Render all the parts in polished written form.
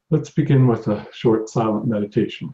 Let's begin with a short silent meditation.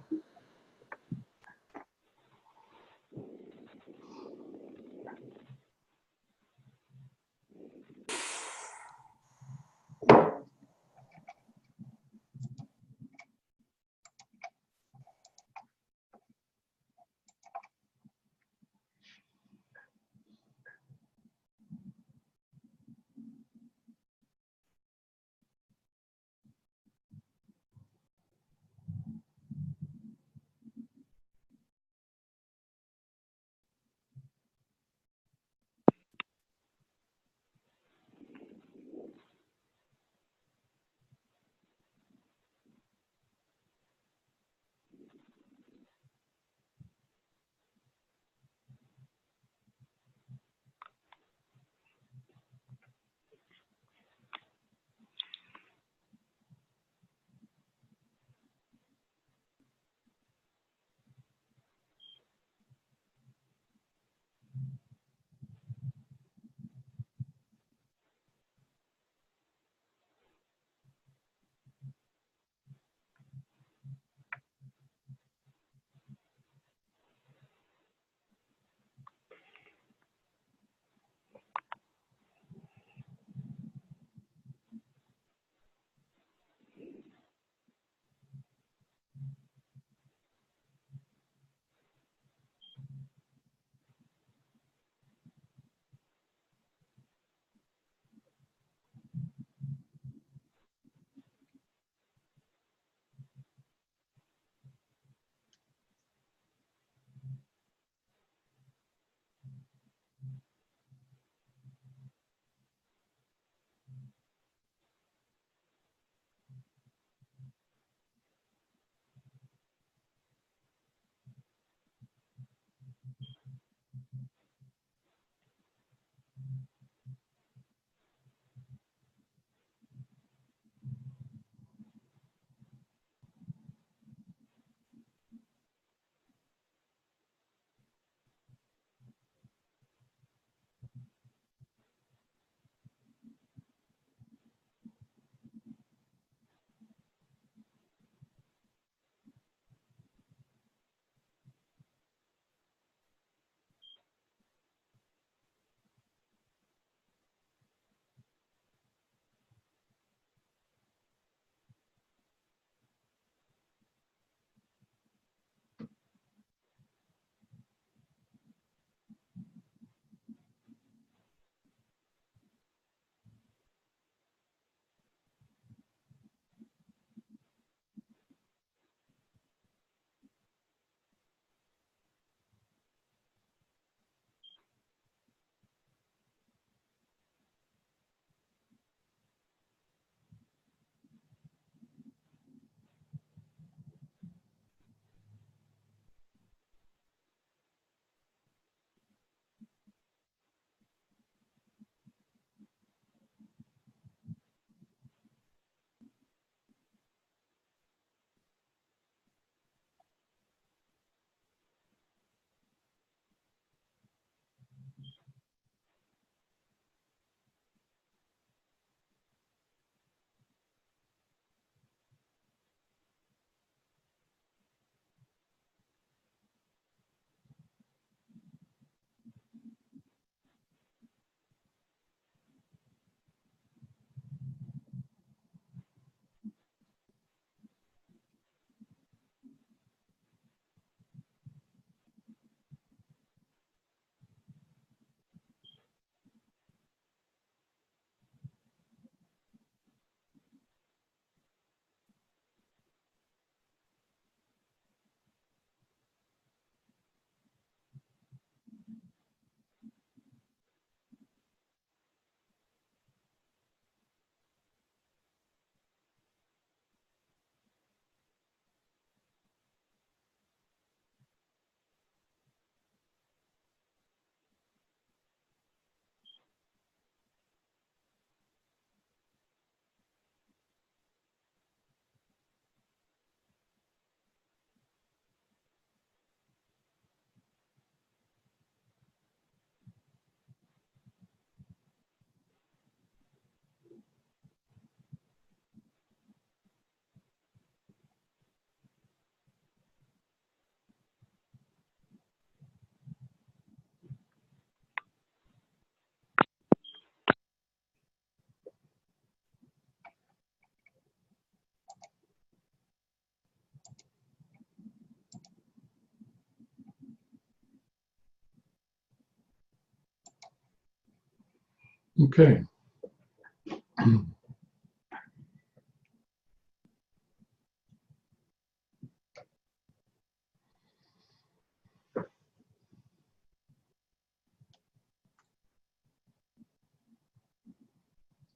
Okay.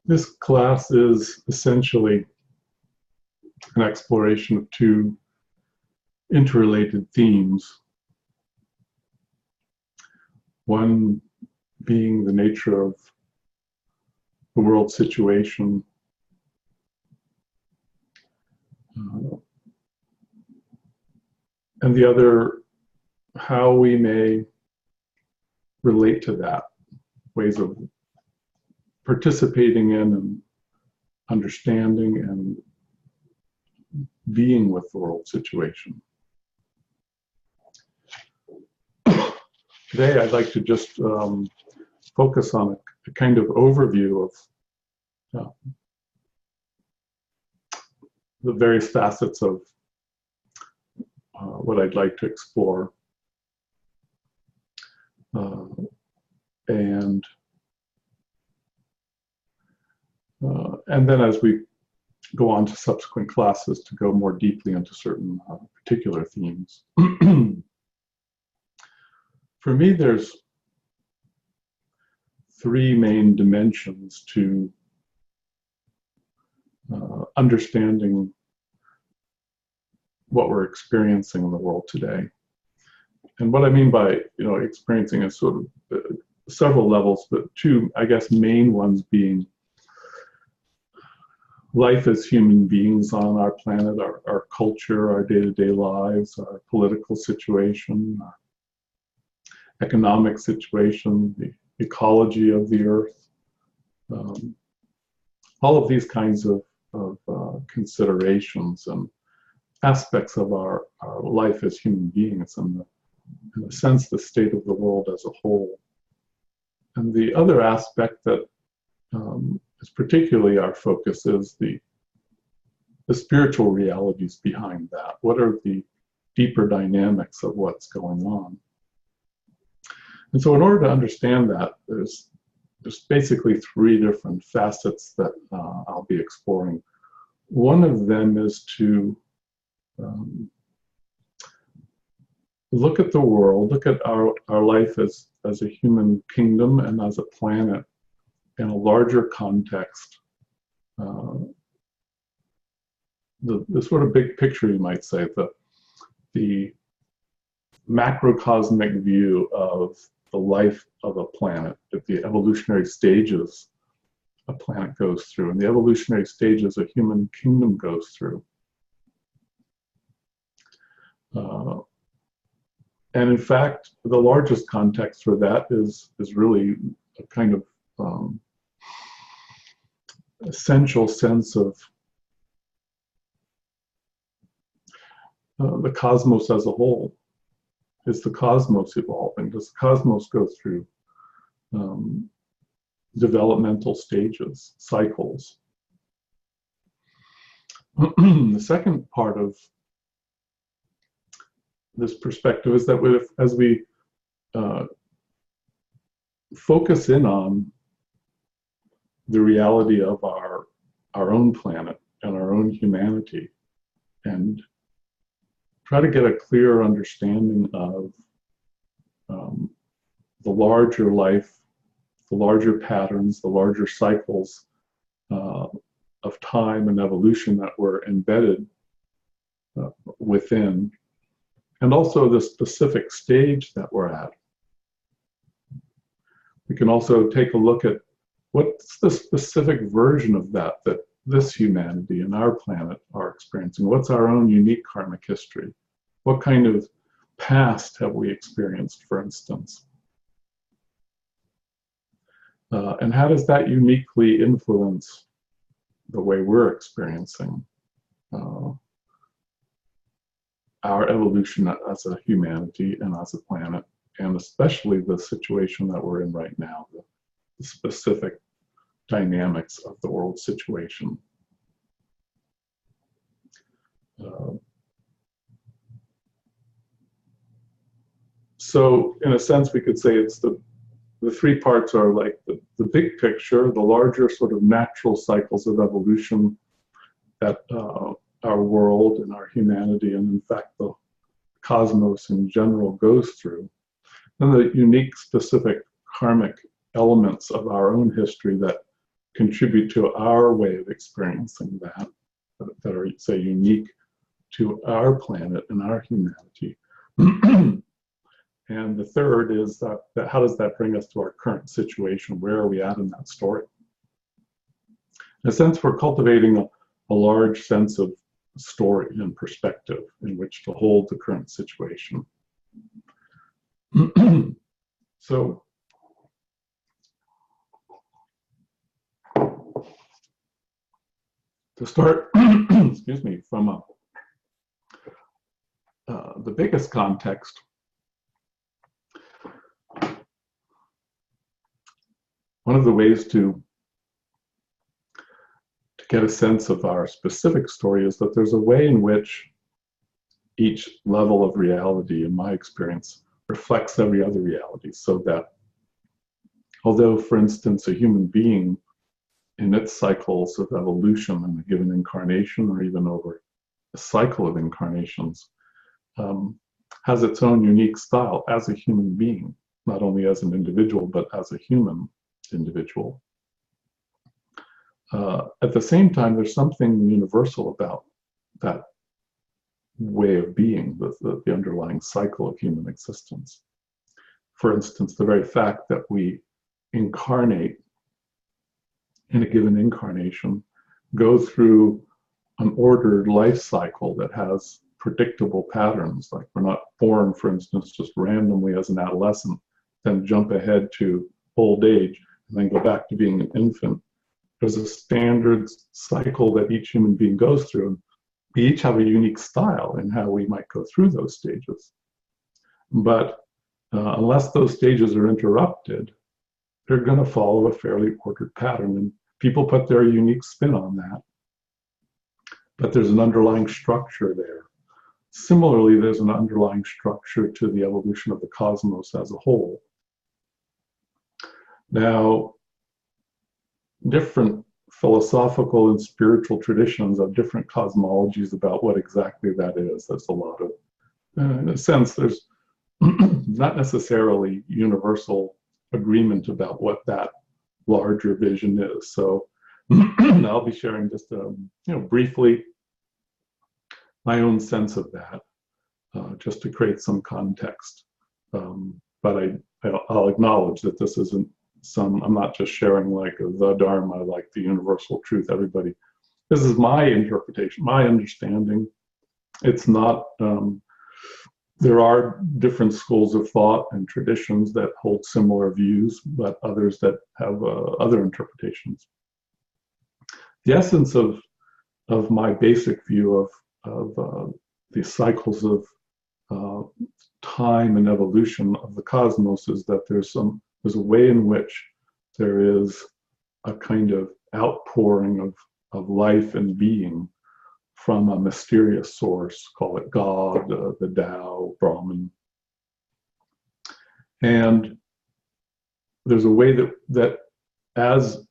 This class is essentially an exploration of two interrelated themes. One being the nature of the world situation, and the other, how we may relate to that, ways of participating in and understanding and being with the world situation. Today, I'd like to just focus on a kind of overview of the various facets of what I'd like to explore. And then as we go on to subsequent classes to go more deeply into certain particular themes. For me, there's three main dimensions to understanding what we're experiencing in the world today. And what I mean by experiencing is sort of several levels, but two, I guess, main ones being life as human beings on our planet, our culture, our day-to-day lives, our political situation, our economic situation, the ecology of the earth, all of these kinds of considerations and aspects of our life as human beings, and in a sense, the state of the world as a whole. And the other aspect that is particularly our focus is the spiritual realities behind that. What are the deeper dynamics of what's going on? And so in order to understand that, there's basically three different facets that I'll be exploring. One of them is to look at the world, look at our life as a human kingdom and as a planet in a larger context. The sort of big picture, you might say, the macrocosmic view of the life of a planet, the evolutionary stages a planet goes through, and the evolutionary stages a human kingdom goes through. And in fact, the largest context for that is really a kind of essential sense of the cosmos as a whole. Is the cosmos evolving? Does the cosmos go through developmental stages, cycles? The second part of this perspective is that as we focus in on the reality of our own planet and our own humanity, and try to get a clearer understanding of the larger life, the larger patterns, the larger cycles of time and evolution that we're embedded within, and also the specific stage that we're at. We can also take a look at what's the specific version of that this humanity and our planet are experiencing. What's our own unique karmic history? What kind of past have we experienced, for instance? And how does that uniquely influence the way we're experiencing our evolution as a humanity and as a planet, and especially the situation that we're in right now, the specific dynamics of the world situation. So in a sense, we could say it's the the three parts are like the big picture, the larger sort of natural cycles of evolution that our world and our humanity, and in fact the cosmos in general, goes through, and the unique, specific karmic elements of our own history that contribute to our way of experiencing that are, say, unique to our planet and our humanity. And the third is that how does that bring us to our current situation? Where are we at in that story? In a sense, we're cultivating a large sense of story and perspective in which to hold the current situation. So, to start, excuse me, from the biggest context, one of the ways to get a sense of our specific story is that there's a way in which each level of reality, in my experience, reflects every other reality, so that although, for instance, a human being in its cycles of evolution in a given incarnation, or even over a cycle of incarnations, has its own unique style as a human being, not only as an individual, but as a human individual. At the same time, there's something universal about that way of being, the underlying cycle of human existence. For instance, the very fact that we incarnate in a given incarnation, go through an ordered life cycle that has predictable patterns. Like, we're not born, for instance, just randomly as an adolescent, then jump ahead to old age, and then go back to being an infant. There's a standard cycle that each human being goes through. We each have a unique style in how we might go through those stages. But unless those stages are interrupted, they're going to follow a fairly ordered pattern. And people put their unique spin on that. But there's an underlying structure there. Similarly, there's an underlying structure to the evolution of the cosmos as a whole. Now, different philosophical and spiritual traditions have different cosmologies about what exactly that is. There's a lot of, in a sense, there's not necessarily universal agreement about what that larger vision is. So I'll be sharing just, briefly my own sense of that, just to create some context. But I'll acknowledge that this isn't I'm not just sharing like the Dharma, like the universal truth, everybody. This is my interpretation, my understanding. It's not, there are different schools of thought and traditions that hold similar views, but others that have other interpretations. The essence of my basic view of the cycles of time and evolution of the cosmos is that there's a way in which there is a kind of outpouring of life and being from a mysterious source, call it God, the Tao, Brahman. And there's a way that as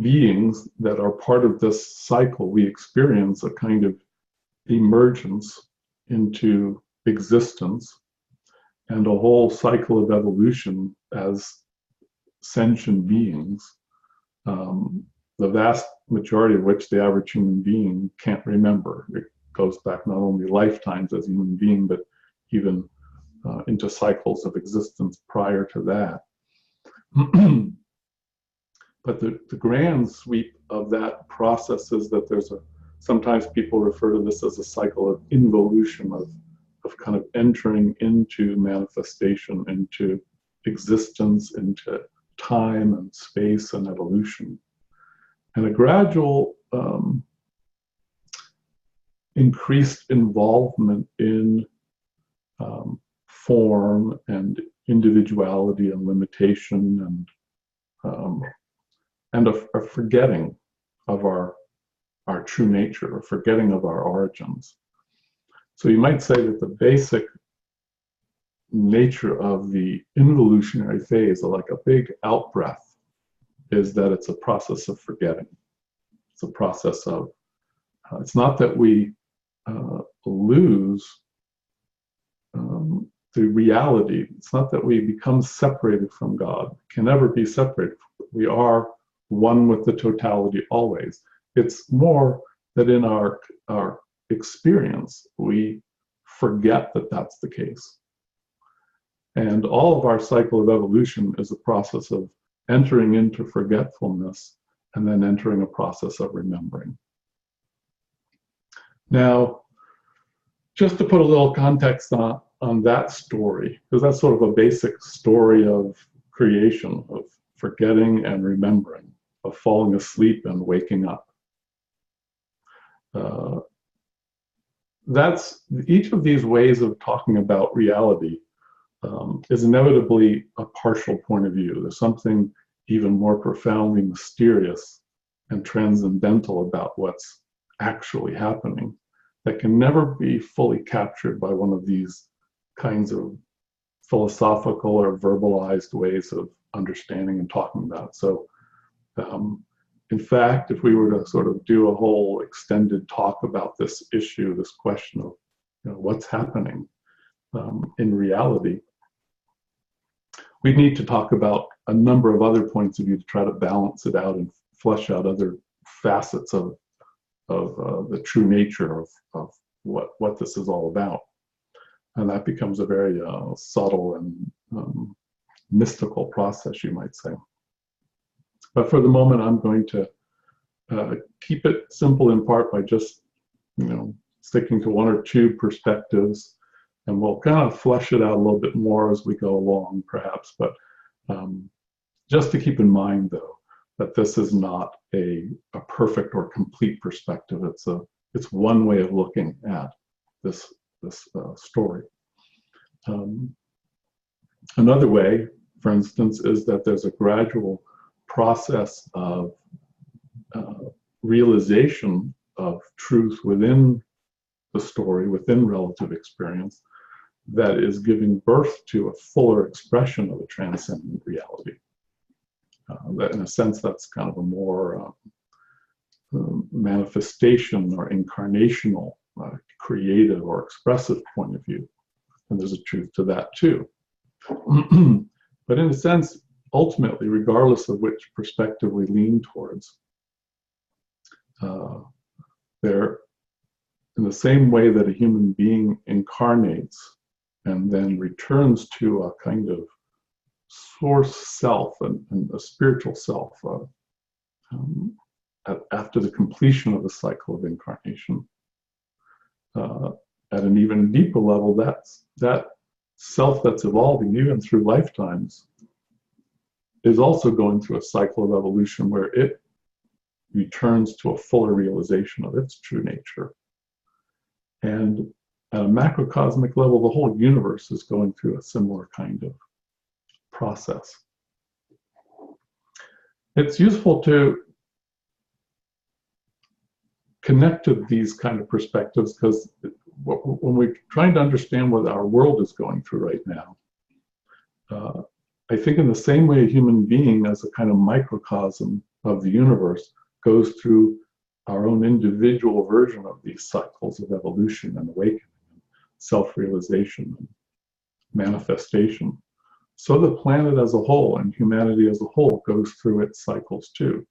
beings that are part of this cycle, we experience a kind of emergence into existence and a whole cycle of evolution as sentient beings, the vast majority of which the average human being can't remember. It goes back not only lifetimes as a human being, but even into cycles of existence prior to that. But the grand sweep of that process is that sometimes people refer to this as a cycle of involution, of kind of entering into manifestation, into existence, into time and space and evolution. And a gradual increased involvement in form and individuality and limitation and a forgetting of our true nature, a forgetting of our origins. So you might say that the basic nature of the involutionary phase, like a big out-breath, is that it's a process of forgetting. It's a process of, it's not that we lose the reality. It's not that we become separated from God. We can never be separated. We are one with the totality always. It's more that in our experience, we forget that that's the case. And all of our cycle of evolution is a process of entering into forgetfulness and then entering a process of remembering. Now, just to put a little context on that story, because that's sort of a basic story of creation, of forgetting and remembering, of falling asleep and waking up. That's each of these ways of talking about reality is inevitably a partial point of view. There's something even more profoundly mysterious and transcendental about what's actually happening that can never be fully captured by one of these kinds of philosophical or verbalized ways of understanding and talking about it. So, in fact, if we were to sort of do a whole extended talk about this issue, this question of what's happening in reality, we need to talk about a number of other points of view to try to balance it out and flesh out other facets of the true nature of what this is all about. And that becomes a very subtle and mystical process, you might say. But for the moment, I'm going to keep it simple in part by just, sticking to one or two perspectives, and we'll kind of flesh it out a little bit more as we go along, perhaps. But just to keep in mind, though, that this is not a perfect or complete perspective. It's one way of looking at this story. Another way, for instance, is that there's a gradual process of realization of truth within the story, within relative experience, that is giving birth to a fuller expression of a transcendent reality. That, in a sense, that's kind of a more manifestation or incarnational, creative or expressive point of view. And there's a truth to that too. But in a sense, ultimately, regardless of which perspective we lean towards, they're in the same way that a human being incarnates and then returns to a kind of source self and a spiritual self after the completion of the cycle of incarnation. At an even deeper level, that self that's evolving even through lifetimes is also going through a cycle of evolution where it returns to a fuller realization of its true nature. And at a macrocosmic level, the whole universe is going through a similar kind of process. It's useful to connect to these kind of perspectives because when we're trying to understand what our world is going through right now, I think in the same way a human being as a kind of microcosm of the universe goes through our own individual version of these cycles of evolution and awakening, and self-realization and manifestation. So the planet as a whole and humanity as a whole goes through its cycles too.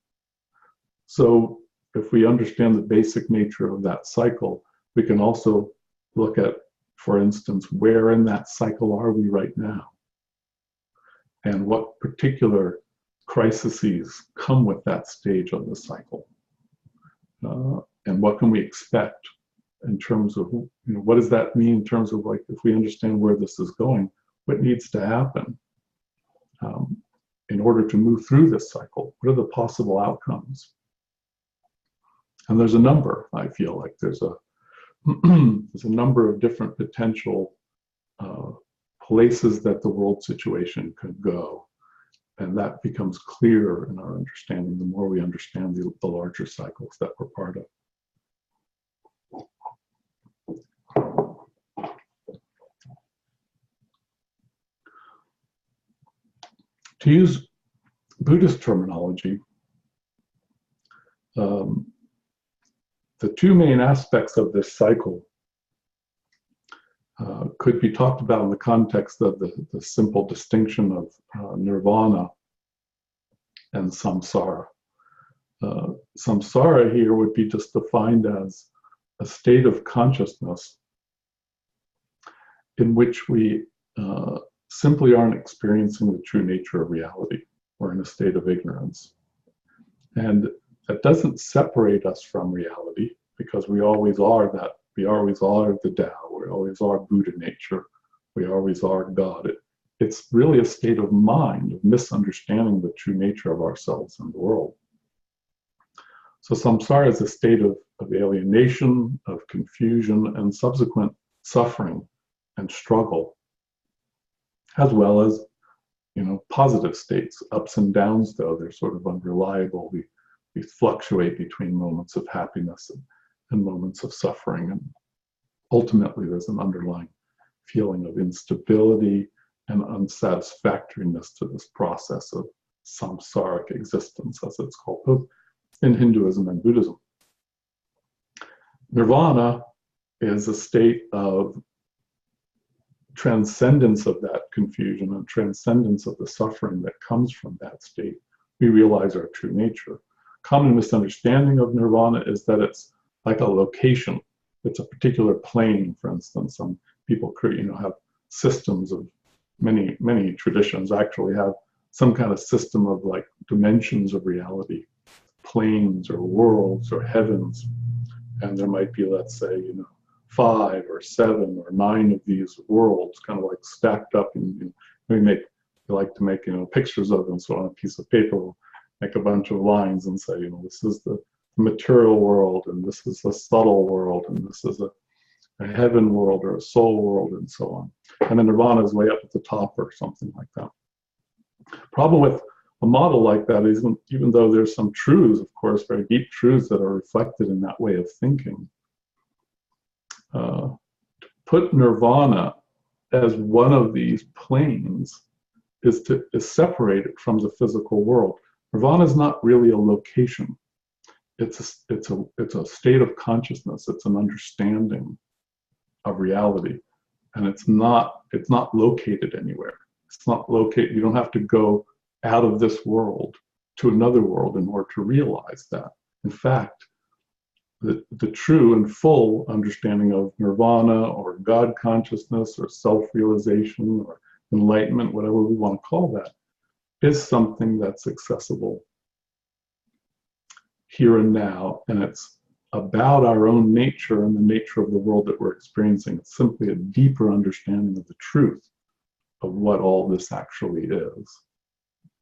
So if we understand the basic nature of that cycle, we can also look at, for instance, where in that cycle are we right now? And what particular crises come with that stage of the cycle? And what can we expect in terms of, what does that mean in terms of, like, if we understand where this is going, what needs to happen in order to move through this cycle? What are the possible outcomes? And there's a number, I feel like there's a number of different potential places that the world situation could go. And that becomes clearer in our understanding the more we understand the larger cycles that we're part of. To use Buddhist terminology, the two main aspects of this cycle could be talked about in the context of the simple distinction of nirvana and samsara. Samsara here would be just defined as a state of consciousness in which we simply aren't experiencing the true nature of reality. We're in a state of ignorance. And that doesn't separate us from reality, because we always are that. We always are the Tao. We always are Buddha nature. We always are God. It's really a state of mind, of misunderstanding the true nature of ourselves and the world. So samsara is a state of alienation, of confusion, and subsequent suffering and struggle, as well as, positive states, ups and downs, though they're sort of unreliable. We fluctuate between moments of happiness and moments of suffering, and ultimately there's an underlying feeling of instability and unsatisfactoriness to this process of samsaric existence, as it's called, both in Hinduism and Buddhism. Nirvana is a state of transcendence of that confusion and transcendence of the suffering that comes from that state. We realize our true nature. Common misunderstanding of nirvana is that it's like a location. It's a particular plane, for instance. Some people have systems of many traditions actually have some kind of system of like dimensions of reality, planes or worlds or heavens. And there might be, let's say, 5 or 7 or 9 of these worlds kind of like stacked up, and we like to make pictures of them. So on a piece of paper we'll make a bunch of lines and say, this is the material world, and this is the subtle world, and this is a heaven world or a soul world, and so on. And then nirvana is way up at the top or something like that. Problem with a model like that is, even though there's some truths, of course, very deep truths that are reflected in that way of thinking, put nirvana as one of these planes is separated from the physical world. Nirvana is not really a location. It's a state of consciousness. It's an understanding of reality, and it's not located anywhere. It's not located. You don't have to go out of this world to another world in order to realize that. In fact, the true and full understanding of nirvana or God consciousness or self-realization or enlightenment, whatever we want to call that, is something that's accessible here and now, and it's about our own nature and the nature of the world that we're experiencing. It's simply a deeper understanding of the truth of what all this actually is.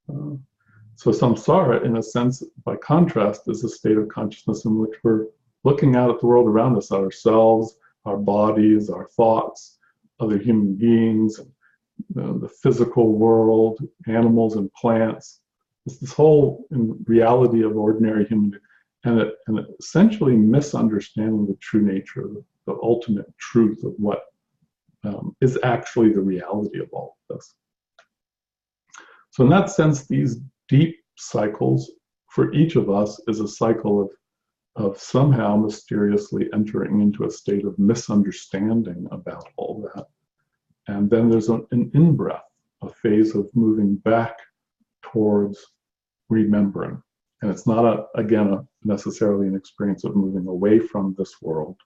So samsara, in a sense, by contrast, is a state of consciousness in which we're looking out at the world around us, at ourselves, our bodies, our thoughts, other human beings, the physical world, animals and plants. It's this whole reality of ordinary human, and essentially misunderstanding the true nature, the ultimate truth of what is actually the reality of all of this. So in that sense, these deep cycles for each of us is a cycle of somehow mysteriously entering into a state of misunderstanding about all that. And then there's an in-breath, a phase of moving back towards remembering. And it's not, again, necessarily an experience of moving away from this world.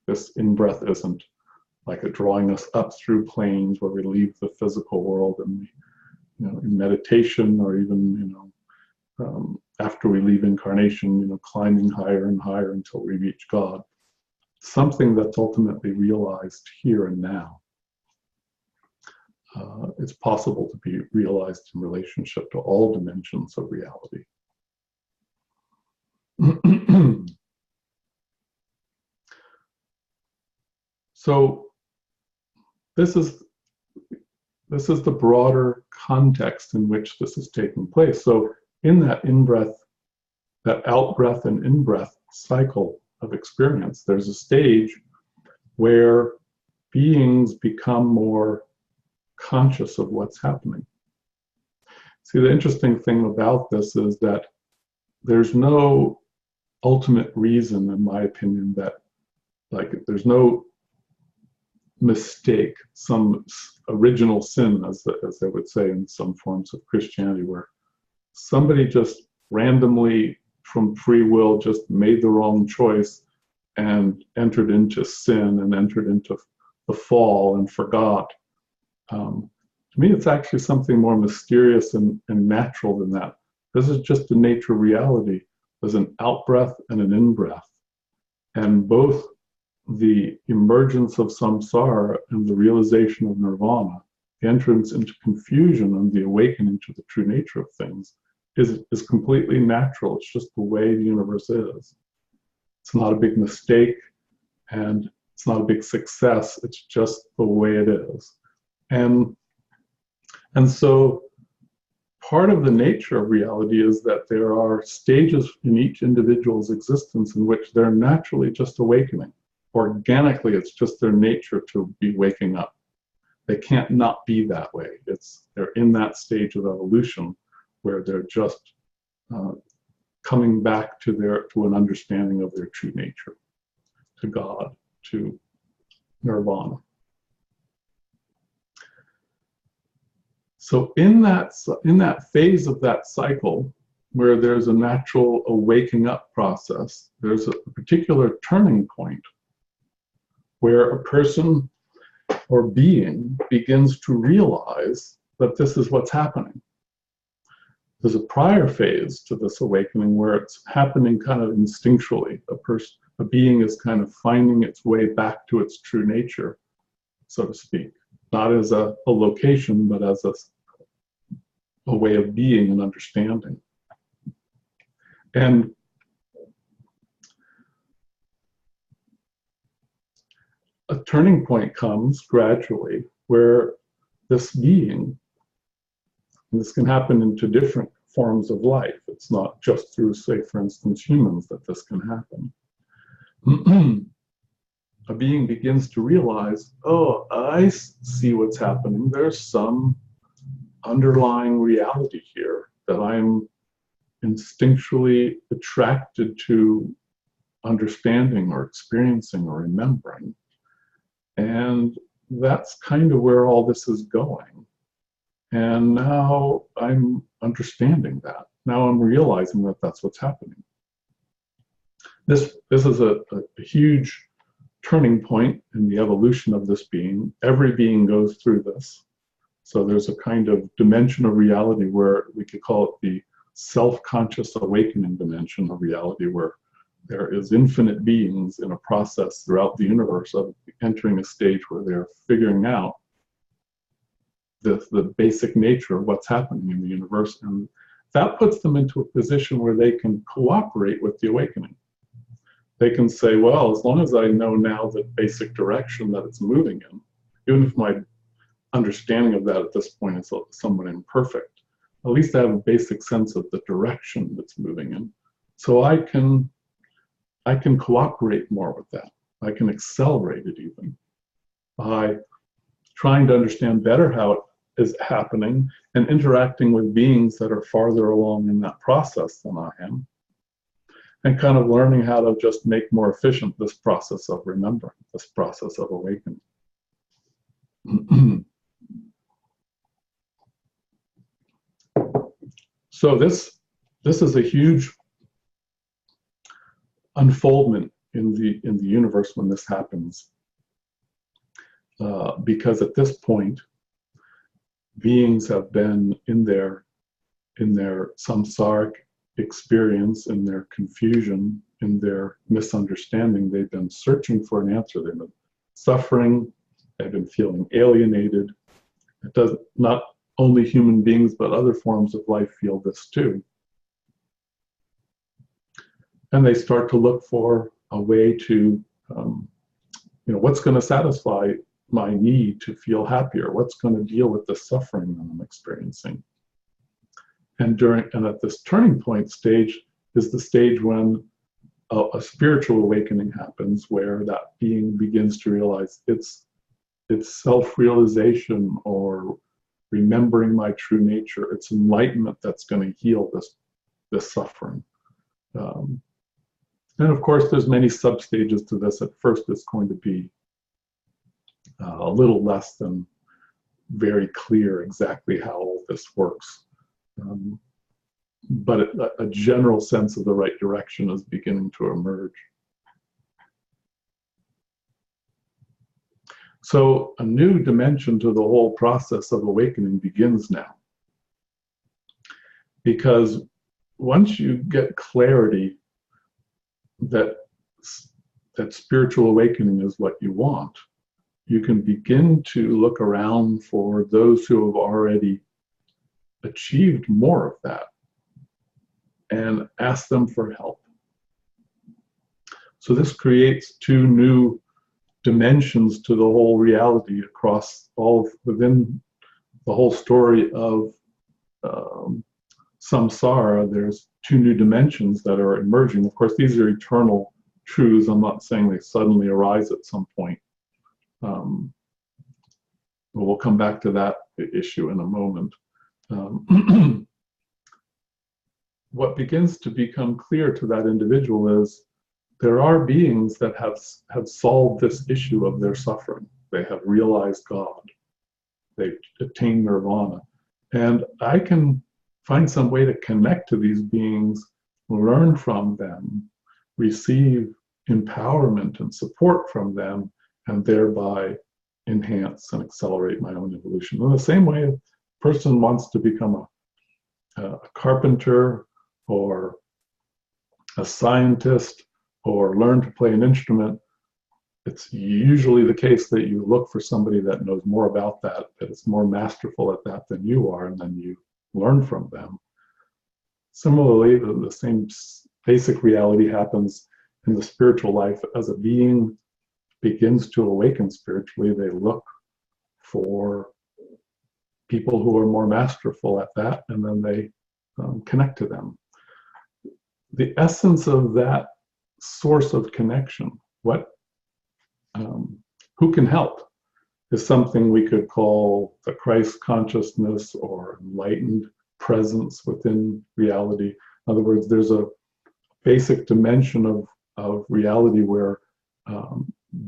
This in-breath isn't like a drawing us up through planes where we leave the physical world and we, in meditation, or even, after we leave incarnation, climbing higher and higher until we reach God. Something that's ultimately realized here and now. It's possible to be realized in relationship to all dimensions of reality. So this is the broader context in which this is taking place. So in that in-breath, that out-breath and in-breath cycle of experience, there's a stage where beings become more conscious of what's happening. See, the interesting thing about this is that there's no ultimate reason, in my opinion, that like there's no mistake, some original sin, as they would say in some forms of Christianity, where somebody just randomly from free will just made the wrong choice and entered into sin and entered into the fall and forgot. To me, it's actually something more mysterious and natural than that. This is just the nature of reality. There's an out-breath and an in-breath. And both the emergence of samsara and the realization of nirvana, the entrance into confusion and the awakening to the true nature of things, is completely natural. It's just the way the universe is. It's not a big mistake, and it's not a big success. It's just the way it is. And so part of the nature of reality is that there are stages in each individual's existence in which they're naturally just awakening. Organically, it's just their nature to be waking up. They can't not be that way. They're in that stage of evolution where they're just coming back to an understanding of their true nature, to God, to nirvana. So in that phase of that cycle, where there's a natural awaking up process, there's a particular turning point where a person or being begins to realize that this is what's happening. There's a prior phase to this awakening where it's happening kind of instinctually. A being is kind of finding its way back to its true nature, so to speak. Not as a location, but as a way of being and understanding. And a turning point comes gradually where this being, and this can happen into different forms of life. It's not just through, say, for instance, humans that this can happen. A being begins to realize, oh, I see what's happening. There's some underlying reality here that I'm instinctually attracted to understanding or experiencing or remembering. And that's kind of where all this is going. And now I'm understanding that. Now I'm realizing that that's what's happening. This is a huge turning point in the evolution of this being. Every being goes through this. So there's a kind of dimension of reality where we could call it the self-conscious awakening dimension of reality, where there is infinite beings in a process throughout the universe of entering a stage where they're figuring out the basic nature of what's happening in the universe. And that puts them into a position where they can cooperate with the awakening. They can say, well, as long as I know now the basic direction that it's moving in, even if my understanding of that at this point is somewhat imperfect, at least I have a basic sense of the direction that's moving in. So I can cooperate more with that. I can accelerate it even by trying to understand better how it is happening and interacting with beings that are farther along in that process than I am, and kind of learning how to just make more efficient this process of remembering, this process of awakening. So this is a huge unfoldment in the universe when this happens, because at this point, beings have been in their samsaric experience, in their confusion, in their misunderstanding. They've been searching for an answer. They've been suffering. They've been feeling alienated. It does not only human beings, but other forms of life feel this too. And they start to look for a way to, what's going to satisfy my need to feel happier? What's going to deal with the suffering that I'm experiencing? And at this turning point stage is the stage when a spiritual awakening happens, where that being begins to realize its self-realization or remembering my true nature. It's enlightenment that's going to heal this suffering. And of course, there's many sub-stages to this. At first, it's going to be a little less than very clear exactly how all this works. But a general sense of the right direction is beginning to emerge. So a new dimension to the whole process of awakening begins now. Because once you get clarity that spiritual awakening is what you want, you can begin to look around for those who have already achieved more of that and ask them for help. So this creates two new dimensions to the whole reality across within the whole story of samsara. There's two new dimensions that are emerging. Of course, these are eternal truths. I'm not saying they suddenly arise at some point. We'll come back to that issue in a moment. What begins to become clear to that individual is there are beings that have solved this issue of their suffering. They have realized God. They've attained nirvana. And I can find some way to connect to these beings, learn from them, receive empowerment and support from them, and thereby enhance and accelerate my own evolution. In the same way, a person wants to become a carpenter or a scientist or learn to play an instrument, it's usually the case that you look for somebody that knows more about that is more masterful at that than you are, and then you learn from them. Similarly, the same basic reality happens in the spiritual life. As a being begins to awaken spiritually, they look for people who are more masterful at that, and then they connect to them. The essence of that source of connection, who can help, is something we could call the Christ consciousness or enlightened presence within reality. In other words, there's a basic dimension of reality where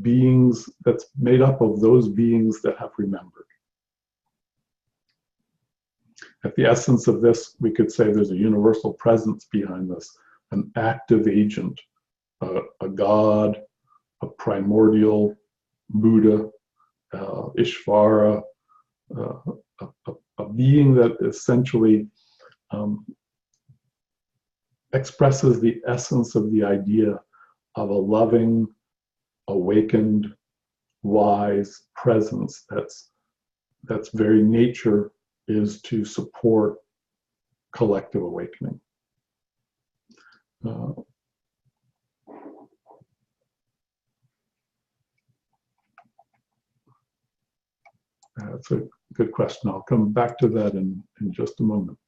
beings, that's made up of those beings that have remembered. At the essence of this, we could say there's a universal presence behind this, an active agent, a God, a primordial Buddha, Ishvara, a being that essentially expresses the essence of the idea of a loving, awakened, wise presence that's very nature is to support collective awakening. That's a good question. I'll come back to that in just a moment.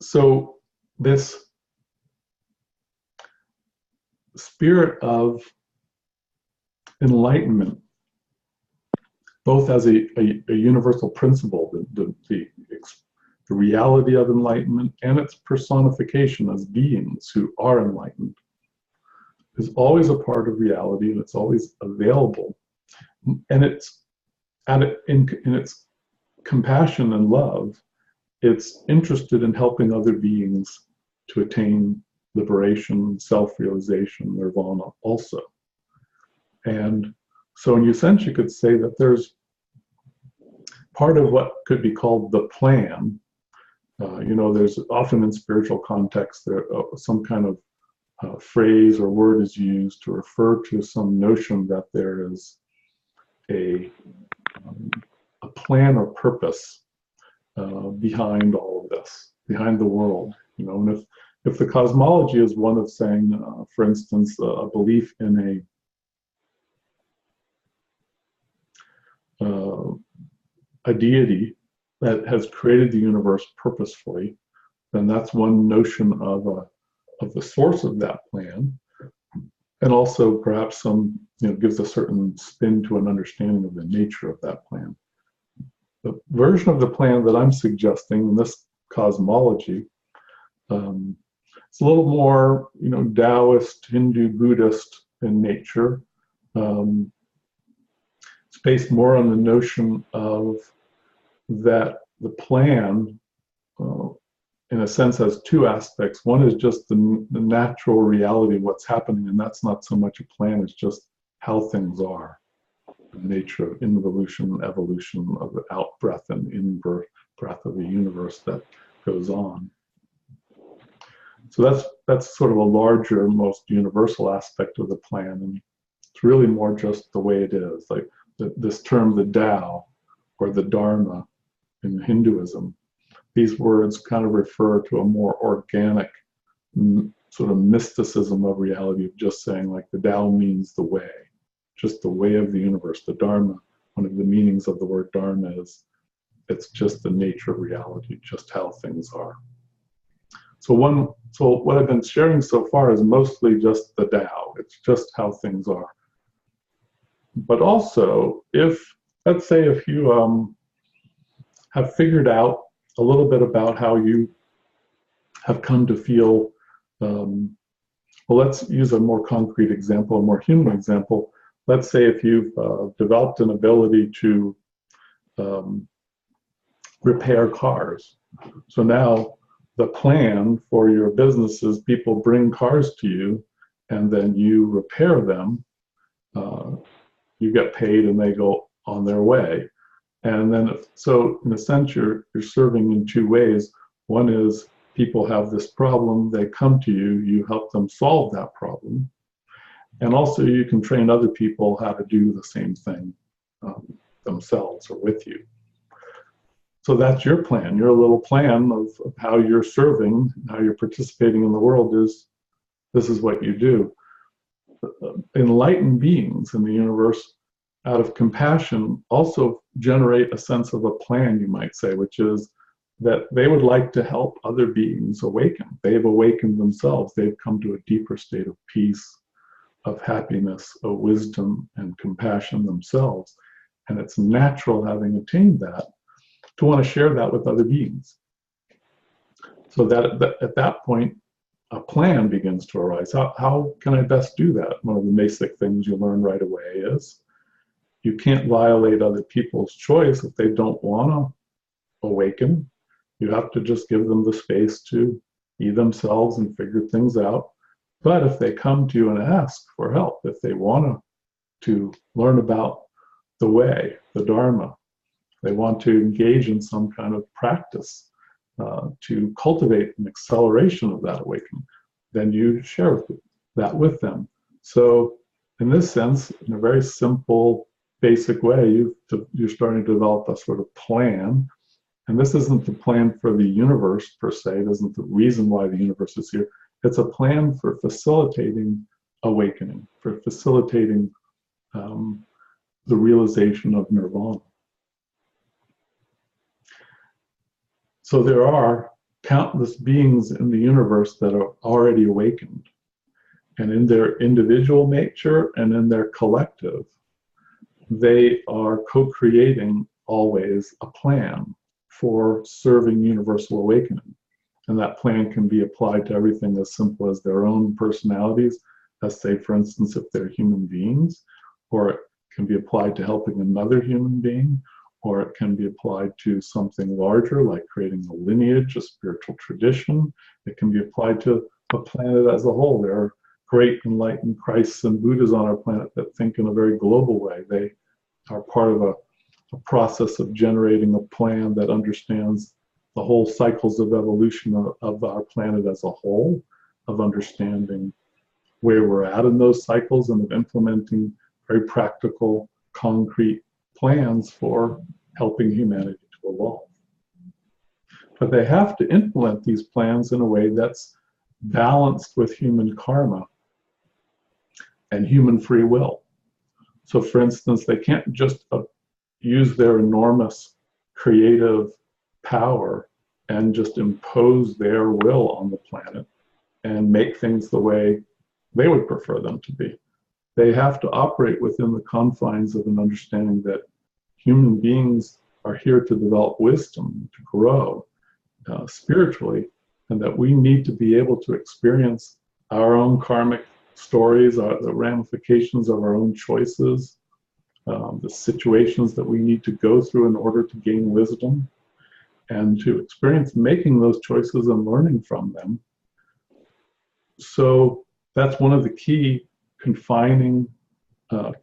So this spirit of enlightenment, both as a universal principle, the reality of enlightenment and its personification as beings who are enlightened, is always a part of reality, and it's always available. And it's in its compassion and love, it's interested in helping other beings to attain liberation, self-realization, nirvana also. And so in a sense, you could say that there's part of what could be called the plan. There's often in spiritual context, there some kind of phrase or word is used to refer to some notion that there is a plan or purpose behind all of this, behind the world. And if the cosmology is one of saying, for instance, a belief in a deity that has created the universe purposefully, then that's one notion of the source of that plan, and also perhaps some, gives a certain spin to an understanding of the nature of that plan. The version of the plan that I'm suggesting in this cosmology, it's a little more, Taoist, Hindu, Buddhist in nature. It's based more on the notion of that the plan, in a sense, has two aspects. One is just the natural reality of what's happening, and that's not so much a plan, it's just how things are. The nature of involution, evolution of the out-breath and in-breath of the universe that goes on. So that's sort of a larger, most universal aspect of the plan, and it's really more just the way it is. Like this term, the Tao, or the Dharma in Hinduism, these words kind of refer to a more organic sort of mysticism of reality, of just saying like the Tao means the way, just the way of the universe. The Dharma, one of the meanings of the word Dharma is it's just the nature of reality, just how things are. So what I've been sharing so far is mostly just the Tao. It's just how things are. But also, let's say if you have figured out a little bit about how you have come to feel, well, let's use a more concrete example, a more human example. Let's say if you've developed an ability to repair cars. So now the plan for your business is people bring cars to you, and then you repair them. You get paid and they go on their way. And then, so in a sense, you're serving in two ways. One is people have this problem, they come to you, you help them solve that problem. And also you can train other people how to do the same thing themselves or with you. So that's your plan. Your little plan of how you're serving, how you're participating in the world is, this is what you do. Enlightened beings in the universe, out of compassion, also generate a sense of a plan, you might say, which is that they would like to help other beings awaken. They've awakened themselves. They've come to a deeper state of peace, of happiness, of wisdom, and compassion themselves. And it's natural, having attained that, to want to share that with other beings. So that at that point, a plan begins to arise. How can I best do that? One of the basic things you learn right away is you can't violate other people's choice if they don't want to awaken. You have to just give them the space to be themselves and figure things out. But if they come to you and ask for help, if they want to learn about the way, the Dharma, they want to engage in some kind of practice to cultivate an acceleration of that awakening, then you share that with them. So in this sense, in a very simple, basic way, you're starting to develop a sort of plan. And this isn't the plan for the universe per se. It isn't the reason why the universe is here. It's a plan for facilitating awakening, for facilitating the realization of nirvana. So there are countless beings in the universe that are already awakened. And in their individual nature and in their collective, they are co-creating always a plan for serving universal awakening. And that plan can be applied to everything as simple as their own personalities, as say, for instance, if they're human beings, or it can be applied to helping another human being, or it can be applied to something larger, like creating a lineage, a spiritual tradition. It can be applied to a planet as a whole. There are great enlightened Christs and Buddhas on our planet that think in a very global way. They are part of a process of generating a plan that understands the whole cycles of evolution of our planet as a whole, of understanding where we're at in those cycles, and of implementing very practical, concrete plans for helping humanity to evolve. But they have to implement these plans in a way that's balanced with human karma and human free will. So for instance, they can't just use their enormous creative power and just impose their will on the planet and make things the way they would prefer them to be. They have to operate within the confines of an understanding that human beings are here to develop wisdom, to grow spiritually, and that we need to be able to experience our own karmic stories, the ramifications of our own choices, the situations that we need to go through in order to gain wisdom, and to experience making those choices and learning from them. So that's one of the key confining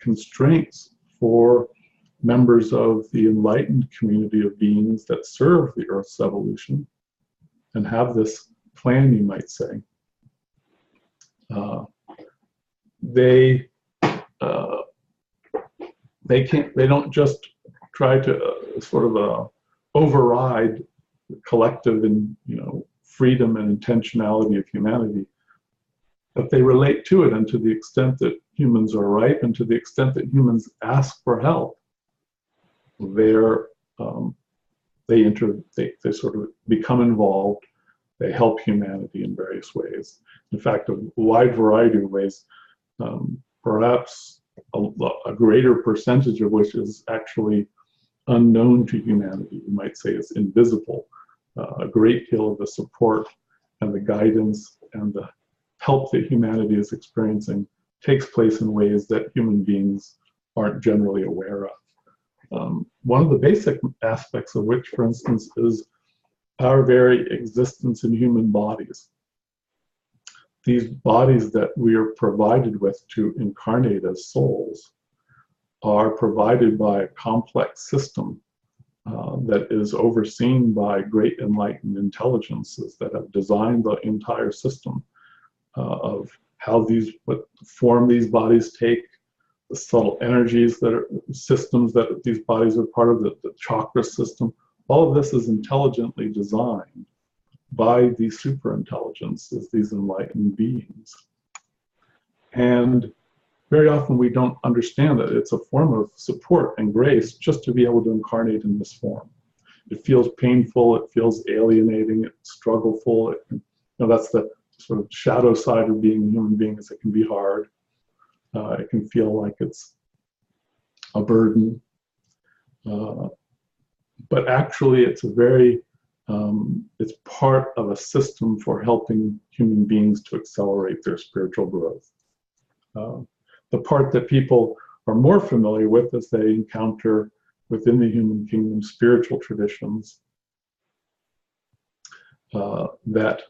constraints for members of the enlightened community of beings that serve the Earth's evolution and have this plan, you might say. They don't just try to sort of override the collective and freedom and intentionality of humanity, but they relate to it, and to the extent that humans are ripe and to the extent that humans ask for help, they sort of become involved. They help humanity in various ways. In fact, a wide variety of ways, perhaps a greater percentage of which is actually unknown to humanity. You might say it's invisible. A great deal of the support and the guidance and the help that humanity is experiencing takes place in ways that human beings aren't generally aware of. One of the basic aspects of which, for instance, is our very existence in human bodies. These bodies that we are provided with to incarnate as souls are provided by a complex system that is overseen by great enlightened intelligences that have designed the entire system of what form these bodies take, the subtle energies that are systems that these bodies are part of, the chakra system. All of this is intelligently designed by these super intelligences, these enlightened beings. And very often we don't understand that it's a form of support and grace just to be able to incarnate in this form. It feels painful, it feels alienating, it's struggleful. That's the sort of shadow side of being a human being, is it can be hard. It can feel like it's a burden. But actually it's it's part of a system for helping human beings to accelerate their spiritual growth. The part that people are more familiar with as they encounter within the human kingdom spiritual traditions that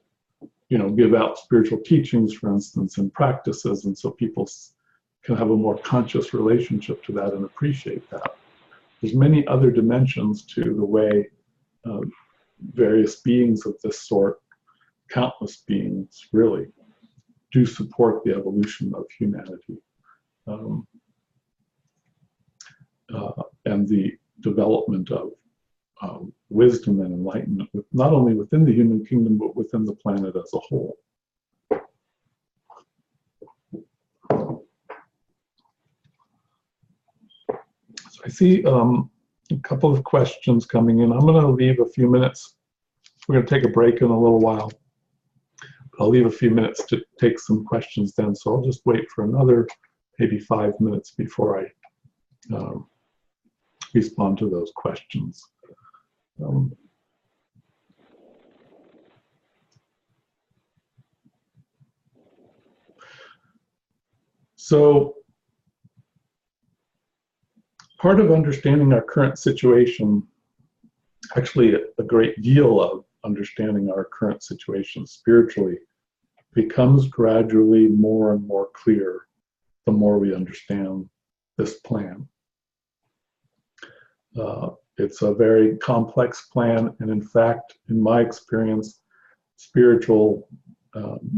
give out spiritual teachings, for instance, and practices, and so people can have a more conscious relationship to that and appreciate that. There's many other dimensions to the way various beings of this sort, countless beings really, do support the evolution of humanity and the development of wisdom and enlightenment, not only within the human kingdom, but within the planet as a whole. So I see a couple of questions coming in. I'm going to leave a few minutes. We're going to take a break in a little while. I'll leave a few minutes to take some questions then, so I'll just wait for another maybe 5 minutes before I respond to those questions. So part of understanding our current situation, actually a great deal of understanding our current situation spiritually, becomes gradually more and more clear the more we understand this plan. It's a very complex plan, and in fact, in my experience, spiritual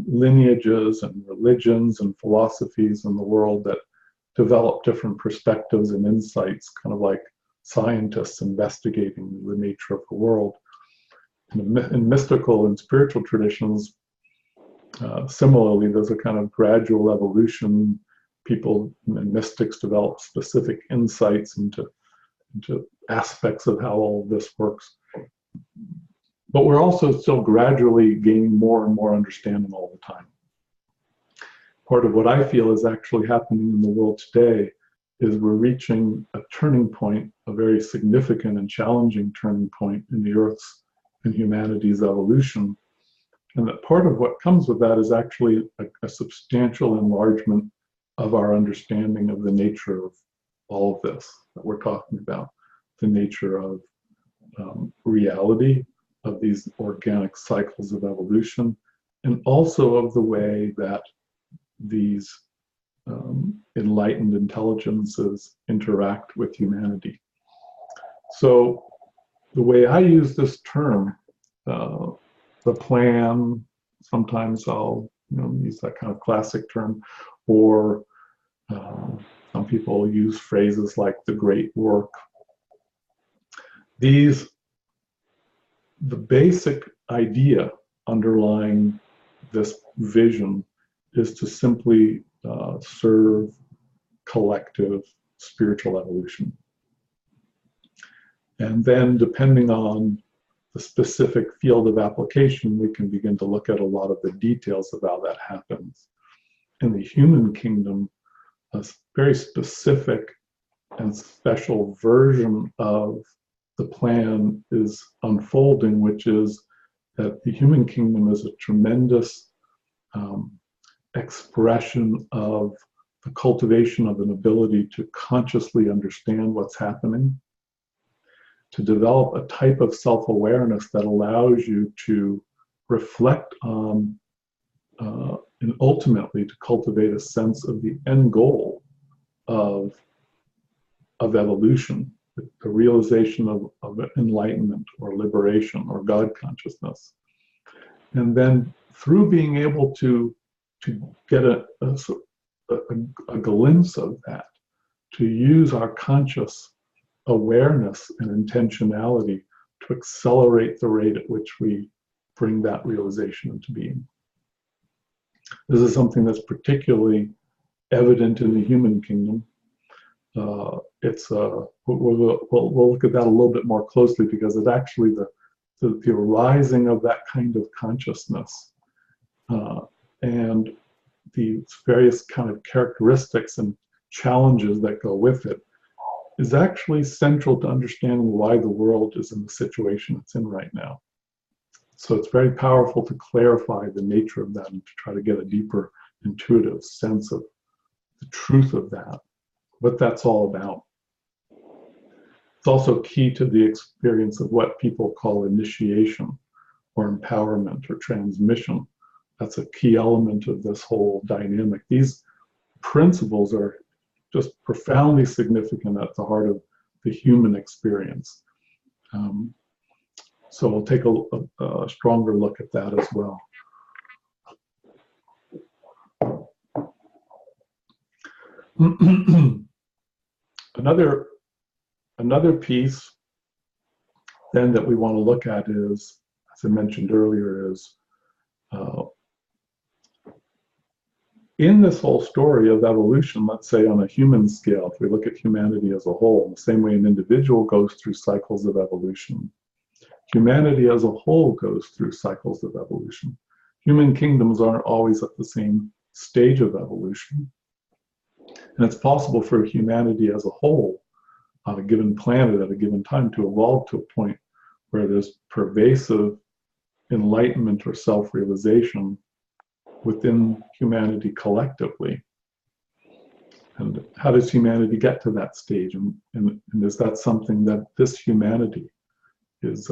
lineages and religions and philosophies in the world that develop different perspectives and insights, kind of like scientists investigating the nature of the world. In mystical and spiritual traditions, similarly, there's a kind of gradual evolution. People and mystics develop specific insights into aspects of how all of this works. But we're also still gradually gaining more and more understanding all the time. Part of what I feel is actually happening in the world today is we're reaching a turning point, a very significant and challenging turning point in the Earth's and humanity's evolution. And that part of what comes with that is actually a substantial enlargement of our understanding of the nature of all of this that we're talking about, the nature of reality, of these organic cycles of evolution, and also of the way that these enlightened intelligences interact with humanity. So the way I use this term, the plan, sometimes I'll use that kind of classic term, or some people use phrases like the great work. The basic idea underlying this vision is to simply serve collective spiritual evolution. And then depending on the specific field of application, we can begin to look at a lot of the details of how that happens. In the human kingdom, a very specific and special version of the plan is unfolding, which is that the human kingdom is a tremendous expression of the cultivation of an ability to consciously understand what's happening, to develop a type of self-awareness that allows you to reflect on and ultimately to cultivate a sense of the end goal of evolution, the realization of enlightenment or liberation or God consciousness. And then through being able to get a glimpse of that, to use our conscious awareness and intentionality to accelerate the rate at which we bring that realization into being. This is something that's particularly evident in the human kingdom. We'll look at that a little bit more closely because it's actually the arising of that kind of consciousness and the various kind of characteristics and challenges that go with it is actually central to understanding why the world is in the situation it's in right now. So it's very powerful to clarify the nature of that and to try to get a deeper intuitive sense of the truth of that, what that's all about. It's also key to the experience of what people call initiation or empowerment or transmission. That's a key element of this whole dynamic. These principles are just profoundly significant at the heart of the human experience. So we'll take a stronger look at that as well. Another piece then that we want to look at is, as I mentioned earlier, is in this whole story of evolution, let's say on a human scale, if we look at humanity as a whole, the same way an individual goes through cycles of evolution, humanity as a whole goes through cycles of evolution. Human kingdoms aren't always at the same stage of evolution. And it's possible for humanity as a whole on a given planet at a given time to evolve to a point where there's pervasive enlightenment or self-realization within humanity collectively. And how does humanity get to that stage? And is that something that this humanity is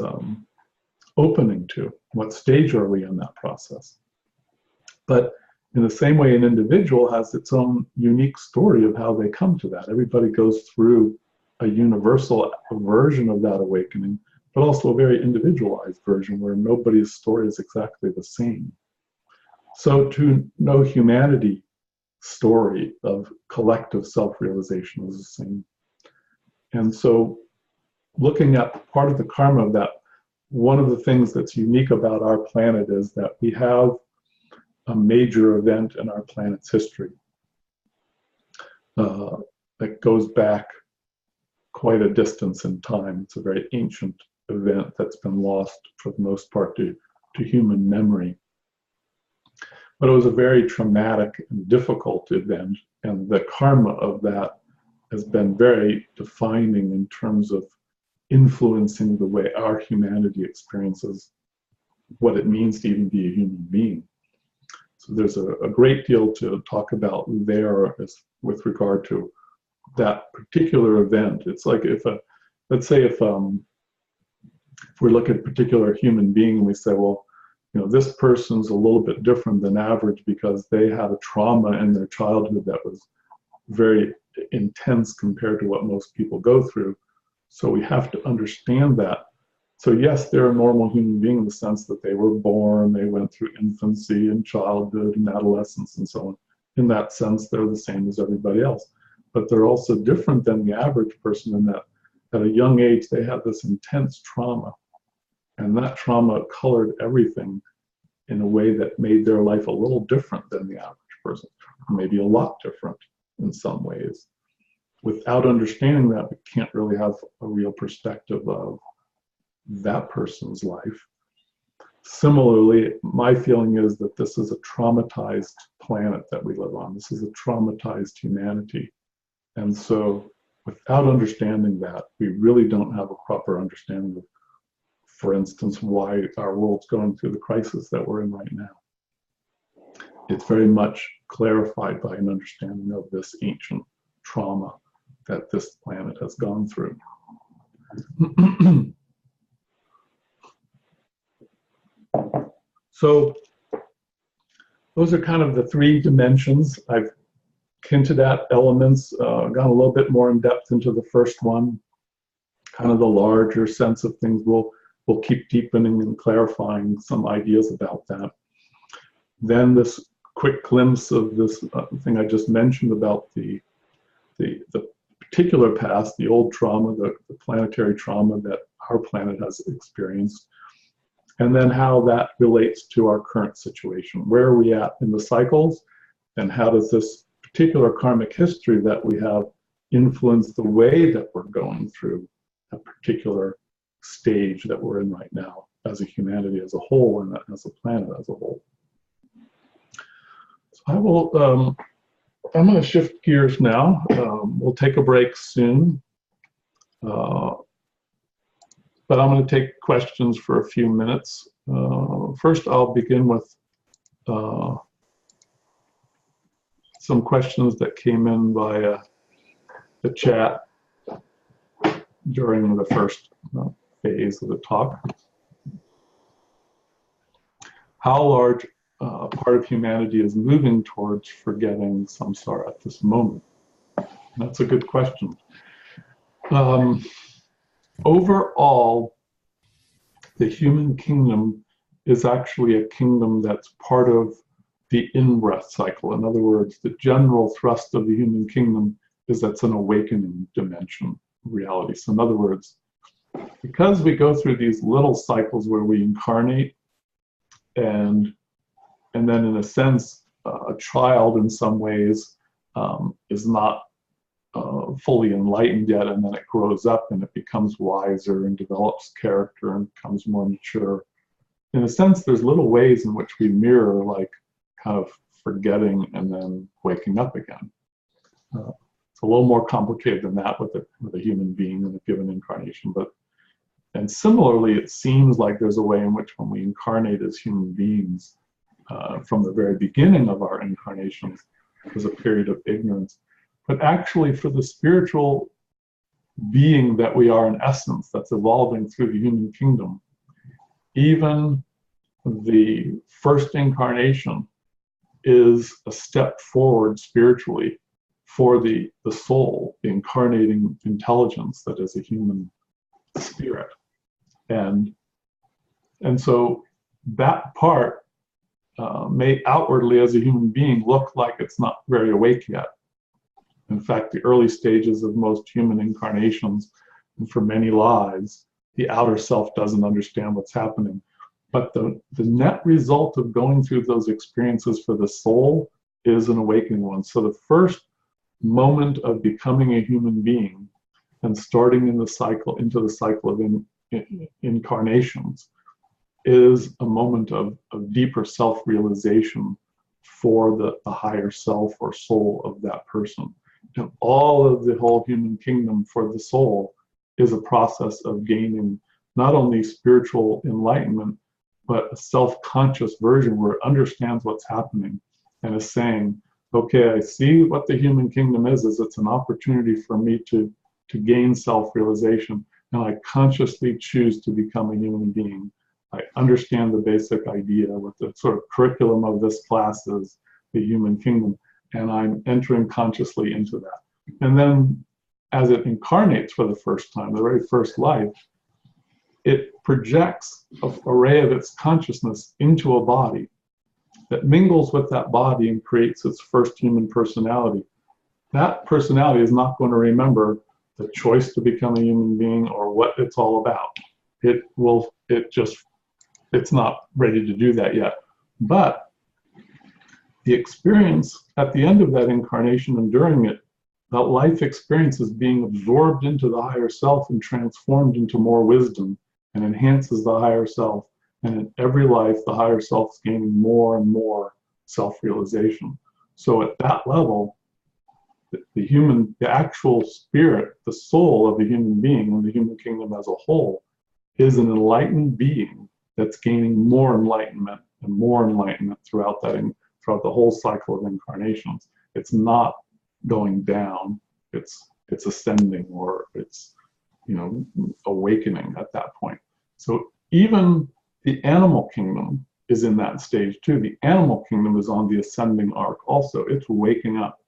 opening to? What stage are we in that process? But in the same way, an individual has its own unique story of how they come to that. Everybody goes through a universal version of that awakening, but also a very individualized version where nobody's story is exactly the same. So to know humanity's story of collective self-realization is the same. And so looking at part of the karma of that, one of the things that's unique about our planet is that we have a major event in our planet's history that goes back quite a distance in time. It's a very ancient event that's been lost for the most part to human memory. But it was a very traumatic and difficult event, and the karma of that has been very defining in terms of influencing the way our humanity experiences what it means to even be a human being. So there's a great deal to talk about there with regard to that particular event. It's like let's say if we look at a particular human being and we say, well, this person's a little bit different than average because they had a trauma in their childhood that was very intense compared to what most people go through. So we have to understand that. So yes, they're a normal human being in the sense that they were born, they went through infancy and childhood and adolescence and so on. In that sense, they're the same as everybody else. But they're also different than the average person in that at a young age, they had this intense trauma. And that trauma colored everything in a way that made their life a little different than the average person, maybe a lot different in some ways. Without understanding that, we can't really have a real perspective of that person's life. Similarly, my feeling is that this is a traumatized planet that we live on. This is a traumatized humanity. And so without understanding that, we really don't have a proper understanding of, for instance, why our world's going through the crisis that we're in right now. It's very much clarified by an understanding of this ancient trauma that this planet has gone through. So those are kind of the three dimensions. I've hinted at elements, gone a little bit more in depth into the first one, kind of the larger sense of things. We'll keep deepening and clarifying some ideas about that. Then this quick glimpse of this thing I just mentioned about the particular past, the old trauma, the planetary trauma that our planet has experienced, and then how that relates to our current situation. Where are we at in the cycles, and how does this particular karmic history that we have influence the way that we're going through a particular stage that we're in right now as a humanity as a whole and as a planet as a whole. So I will, I'm going to shift gears now. We'll take a break soon. But I'm going to take questions for a few minutes. First, I'll begin with some questions that came in via the chat during the first phase of the talk. How large part of humanity is moving towards forgetting samsara at this moment? That's a good question. Overall, the human kingdom is actually a kingdom that's part of the in-breath cycle. In other words, the general thrust of the human kingdom is that's an awakening dimension reality. So in other words, because we go through these little cycles where we incarnate and then in a sense, a child in some ways is not fully enlightened yet, and then it grows up and it becomes wiser and develops character and becomes more mature. In a sense, there's little ways in which we mirror like kind of forgetting and then waking up again. It's a little more complicated than that with a human being in a given incarnation, and similarly, it seems like there's a way in which when we incarnate as human beings, from the very beginning of our incarnations, there's a period of ignorance. But actually, for the spiritual being that we are in essence, that's evolving through the human kingdom, even the first incarnation is a step forward spiritually for the soul, the incarnating intelligence that is a human spirit. And so that part may outwardly as a human being look like it's not very awake yet. In fact, the early stages of most human incarnations, and for many lives, the outer self doesn't understand what's happening. But the net result of going through those experiences for the soul is an awakening one. So the first moment of becoming a human being and starting in the cycle, into the cycle of incarnations is a moment of deeper self-realization for the higher self or soul of that person. And all of the whole human kingdom for the soul is a process of gaining not only spiritual enlightenment, but a self-conscious version where it understands what's happening and is saying, okay, I see what the human kingdom is it's an opportunity for me to gain self-realization, and I consciously choose to become a human being. I understand the basic idea, what the sort of curriculum of this class is, the human kingdom, and I'm entering consciously into that. And then as it incarnates for the first time, the very first life, it projects an array of its consciousness into a body that mingles with that body and creates its first human personality. That personality is not going to remember the choice to become a human being or what it's all about. It's not ready to do that yet. But the experience at the end of that incarnation and during it, that life experience is being absorbed into the higher self and transformed into more wisdom and enhances the higher self. And in every life, the higher self is gaining more and more self-realization. So at that level, the actual spirit, the soul of the human being and the human kingdom as a whole is an enlightened being that's gaining more enlightenment and more enlightenment throughout the whole cycle of incarnations. It's not going down, it's ascending, or it's awakening at that point. So even the animal kingdom is in that stage too. The animal kingdom is on the ascending arc also. It's waking up.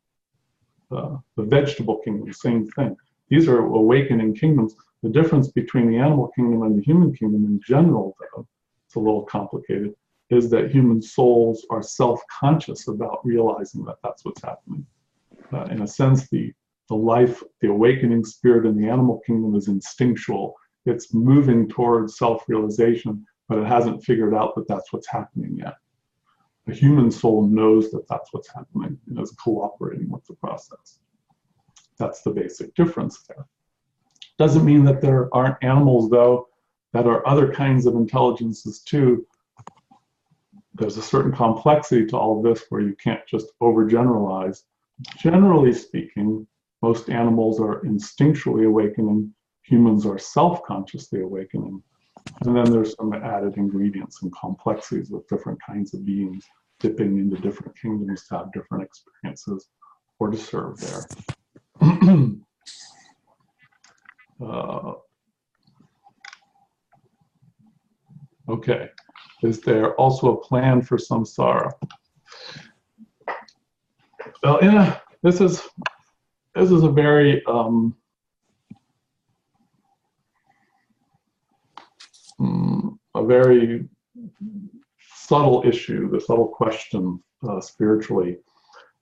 The vegetable kingdom, same thing. These are awakening kingdoms. The difference between the animal kingdom and the human kingdom in general, though, it's a little complicated, is that human souls are self-conscious about realizing that that's what's happening. In a sense, the awakening spirit in the animal kingdom is instinctual. It's moving towards self-realization, but it hasn't figured out that that's what's happening yet. The human soul knows that that's what's happening and is cooperating with the process. That's the basic difference there. Doesn't mean that there aren't animals, though, that are other kinds of intelligences too. There's a certain complexity to all of this where you can't just overgeneralize. Generally speaking, most animals are instinctually awakening. Humans are self-consciously awakening. And then there's some added ingredients and complexities with different kinds of beings dipping into different kingdoms to have different experiences or to serve there. Okay, is there also a plan for samsara? Well, this is a very subtle issue, the subtle question spiritually,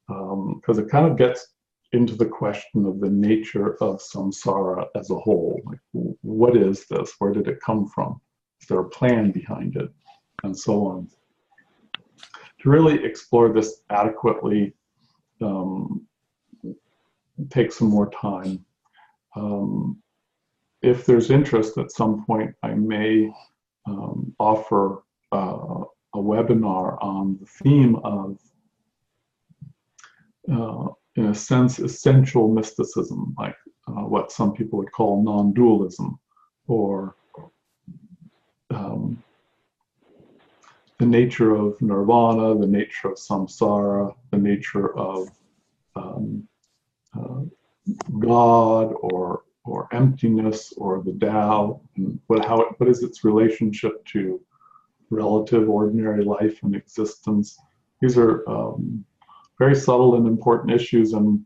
because it kind of gets into the question of the nature of samsara as a whole. Like, what is this? Where did it come from? Is there a plan behind it? And so on. To really explore this adequately takes some more time. If there's interest at some point, I may offer a webinar on the theme of, in a sense, essential mysticism, like what some people would call non-dualism, or the nature of nirvana, the nature of samsara, the nature of God, or emptiness, or the Tao, and what is its relationship to relative ordinary life and existence. These are very subtle and important issues, and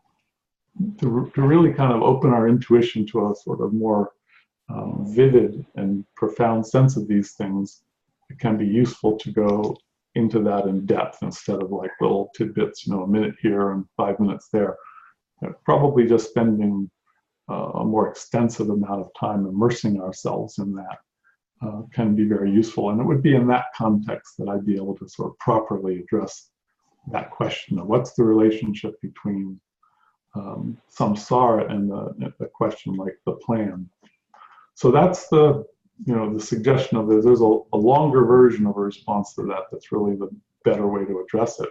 to really kind of open our intuition to a sort of more vivid and profound sense of these things, it can be useful to go into that in depth instead of like little tidbits, a minute here and 5 minutes there. Probably just spending a more extensive amount of time immersing ourselves in that can be very useful. And it would be in that context that I'd be able to sort of properly address that question of what's the relationship between samsara and the question like the plan. So that's the the suggestion of there's a longer version of a response to that that's really the better way to address it.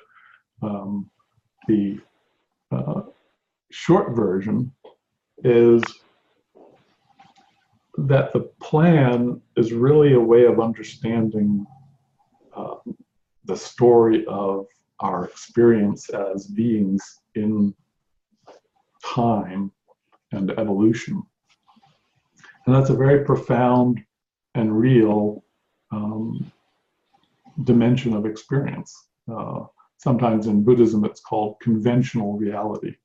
The short version is that the plan is really a way of understanding the story of our experience as beings in time and evolution. And that's a very profound and real dimension of experience. Sometimes in Buddhism it's called conventional reality.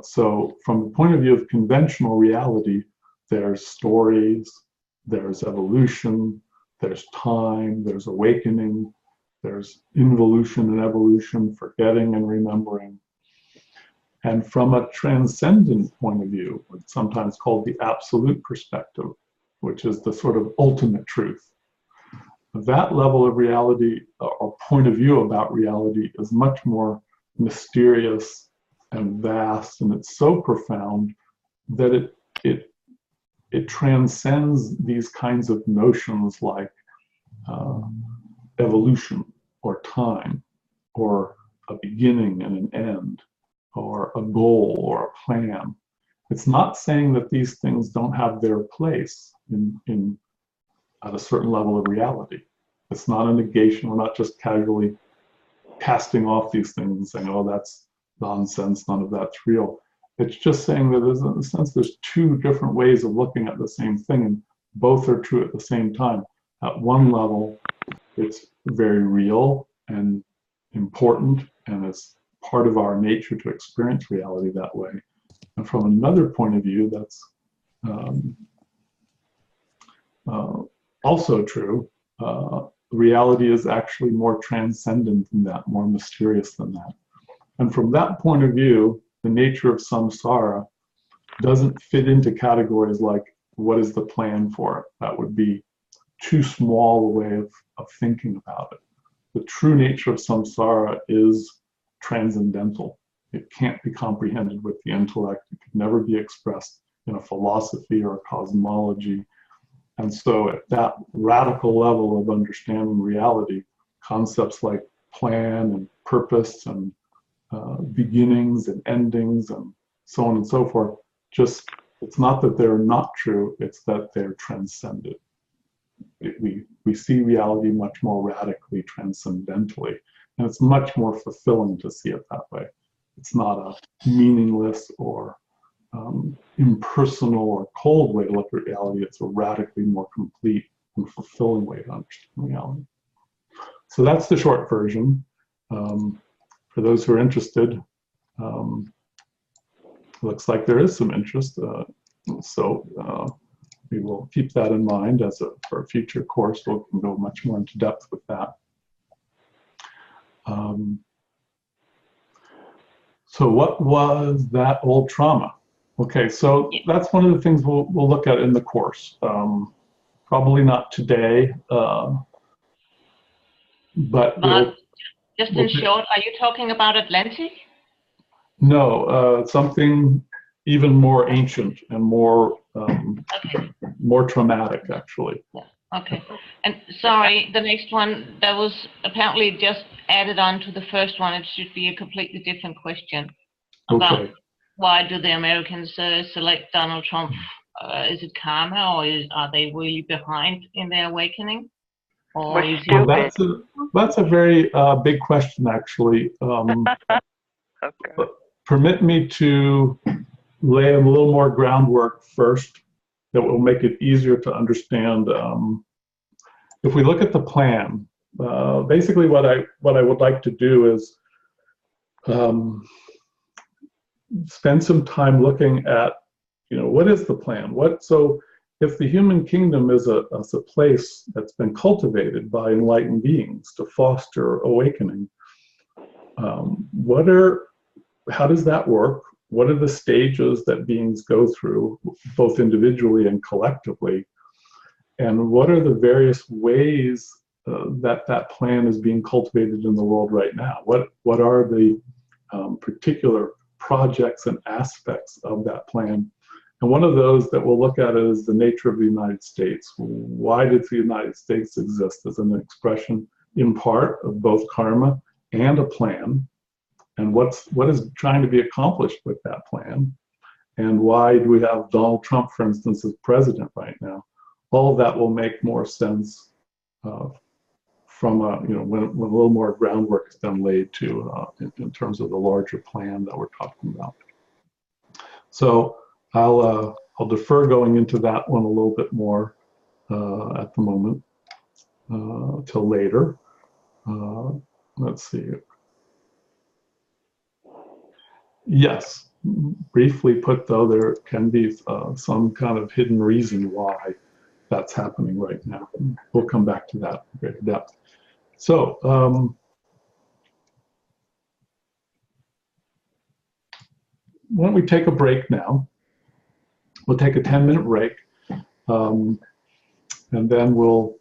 So from the point of view of conventional reality, there's stories, there's evolution, there's time, there's awakening, there's involution and evolution, forgetting and remembering. And from a transcendent point of view, it's sometimes called the absolute perspective, which is the sort of ultimate truth. That level of reality or point of view about reality is much more mysterious and vast, and it's so profound that it transcends these kinds of notions like evolution or time or a beginning and an end or a goal or a plan. It's not saying that these things don't have their place in at a certain level of reality. It's not a negation. We're not just casually casting off these things and saying, oh, that's nonsense, none of that's real. It's just saying that there's, in a sense, there's two different ways of looking at the same thing, and both are true at the same time. At one level, it's very real and important, and it's part of our nature to experience reality that way. And from another point of view, that's also true. Reality is actually more transcendent than that, more mysterious than that. And from that point of view, the nature of samsara doesn't fit into categories like what is the plan for it. That would be too small a way of thinking about it. The true nature of samsara is transcendental. It can't be comprehended with the intellect. It could never be expressed in a philosophy or a cosmology. And so at that radical level of understanding reality, concepts like plan and purpose and beginnings and endings and so on and so forth, just, it's not that they're not true, it's that they're transcended. We see reality much more radically, transcendentally, and it's much more fulfilling to see it that way. It's not a meaningless or impersonal or cold way to look at reality. It's a radically more complete and fulfilling way to understand reality. So that's the short version. For those who are interested, looks like there is some interest. So we will keep that in mind for a future course. We can go much more into depth with that. So what was that old trauma? Okay, so that's one of the things we'll look at in the course. Probably not today, but just in short, are you talking about Atlantic? No, something even more ancient and more okay. more traumatic, actually. Yeah. Okay. And sorry, the next one that was apparently just added on to the first one. It should be a completely different question about why do the Americans select Donald Trump? Is it karma, or are they really behind in their awakening? Or is that's a very big question, actually. Okay. Permit me to lay a little more groundwork first that will make it easier to understand. If we look at the plan, basically what I would like to do is spend some time looking at, what is the plan? So if the human kingdom is a place that's been cultivated by enlightened beings to foster awakening, how does that work? What are the stages that beings go through, both individually and collectively? And what are the various ways that plan is being cultivated in the world right now? What are the particular projects and aspects of that plan And one of those that we'll look at is the nature of the United States. Why did the United States exist as an expression, in part, of both karma and a plan? And what is trying to be accomplished with that plan? And why do we have Donald Trump, for instance, as president right now? All of that will make more sense from when a little more groundwork is done laid to in terms of the larger plan that we're talking about. So I'll defer going into that one a little bit more at the moment till later. Let's see. Yes, briefly put though, there can be some kind of hidden reason why that's happening right now. We'll come back to that in greater depth. So, why don't we take a break now? We'll take a 10-minute break, and then we'll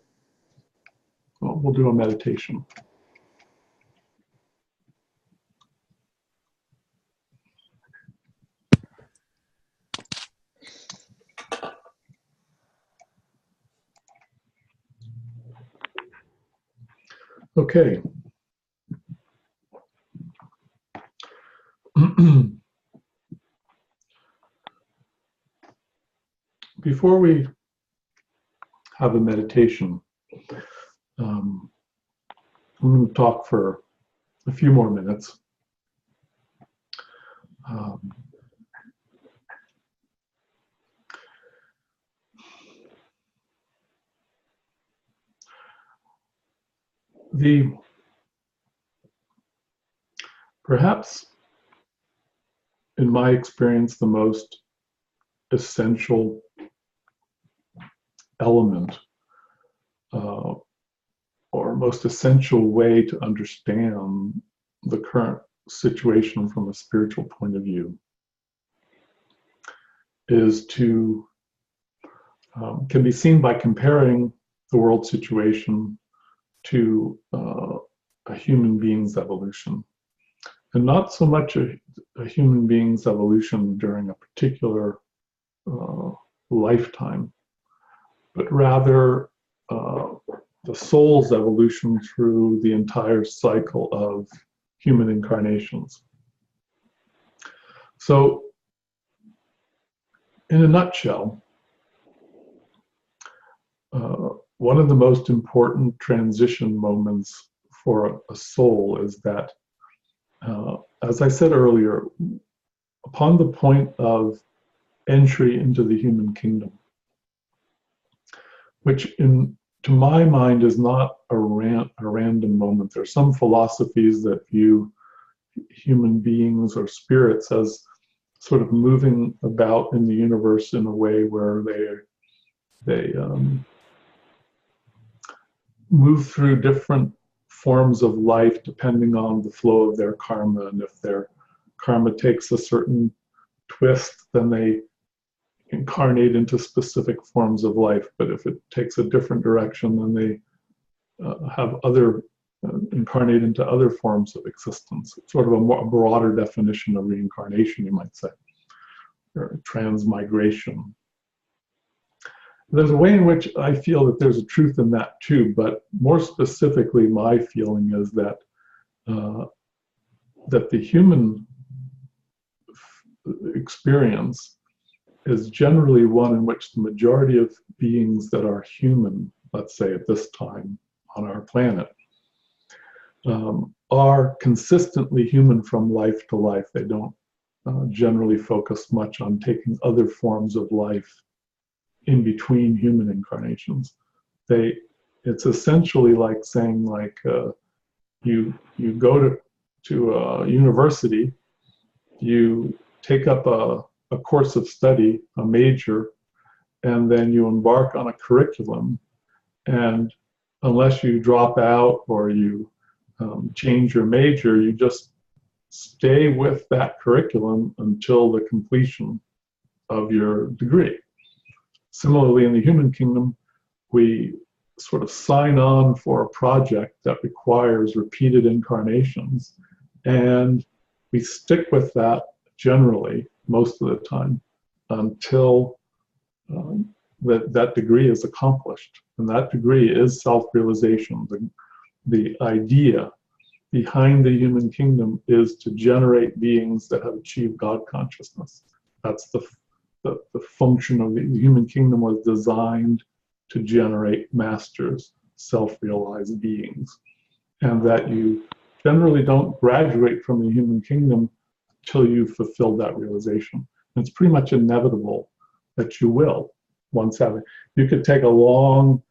do a meditation. Okay. Before we have a meditation, I'm going to talk for a few more minutes. Perhaps, in my experience, the most essential element or most essential way to understand the current situation from a spiritual point of view is to can be seen by comparing the world situation to a human being's evolution, and not so much a human being's evolution during a particular lifetime, but rather the soul's evolution through the entire cycle of human incarnations. So, in a nutshell, one of the most important transition moments for a soul is that, as I said earlier, upon the point of entry into the human kingdom, which to my mind is not a random moment. There are some philosophies that view human beings or spirits as sort of moving about in the universe in a way where they move through different forms of life depending on the flow of their karma, and if their karma takes a certain twist, then they incarnate into specific forms of life. But if it takes a different direction, then they have other incarnate into other forms of existence. It's sort of a more broader definition of reincarnation, you might say, or transmigration. There's a way in which I feel that there's a truth in that too, but more specifically, my feeling is that that the human experience is generally one in which the majority of beings that are human, let's say at this time on our planet, are consistently human from life to life. They don't generally focus much on taking other forms of life in between human incarnations. It's essentially like saying, like, you go to a university, you take up a course of study, a major, and then you embark on a curriculum, and unless you drop out or you change your major, you just stay with that curriculum until the completion of your degree. Similarly, in the human kingdom, we sort of sign on for a project that requires repeated incarnations, and we stick with that generally most of the time until that degree is accomplished. And that degree is self-realization. The idea behind the human kingdom is to generate beings that have achieved God consciousness. That's the function of the human kingdom. Was designed to generate masters, self-realized beings, and that you generally don't graduate from the human kingdom until you've fulfilled that realization. And it's pretty much inevitable that you will once having. You could take a long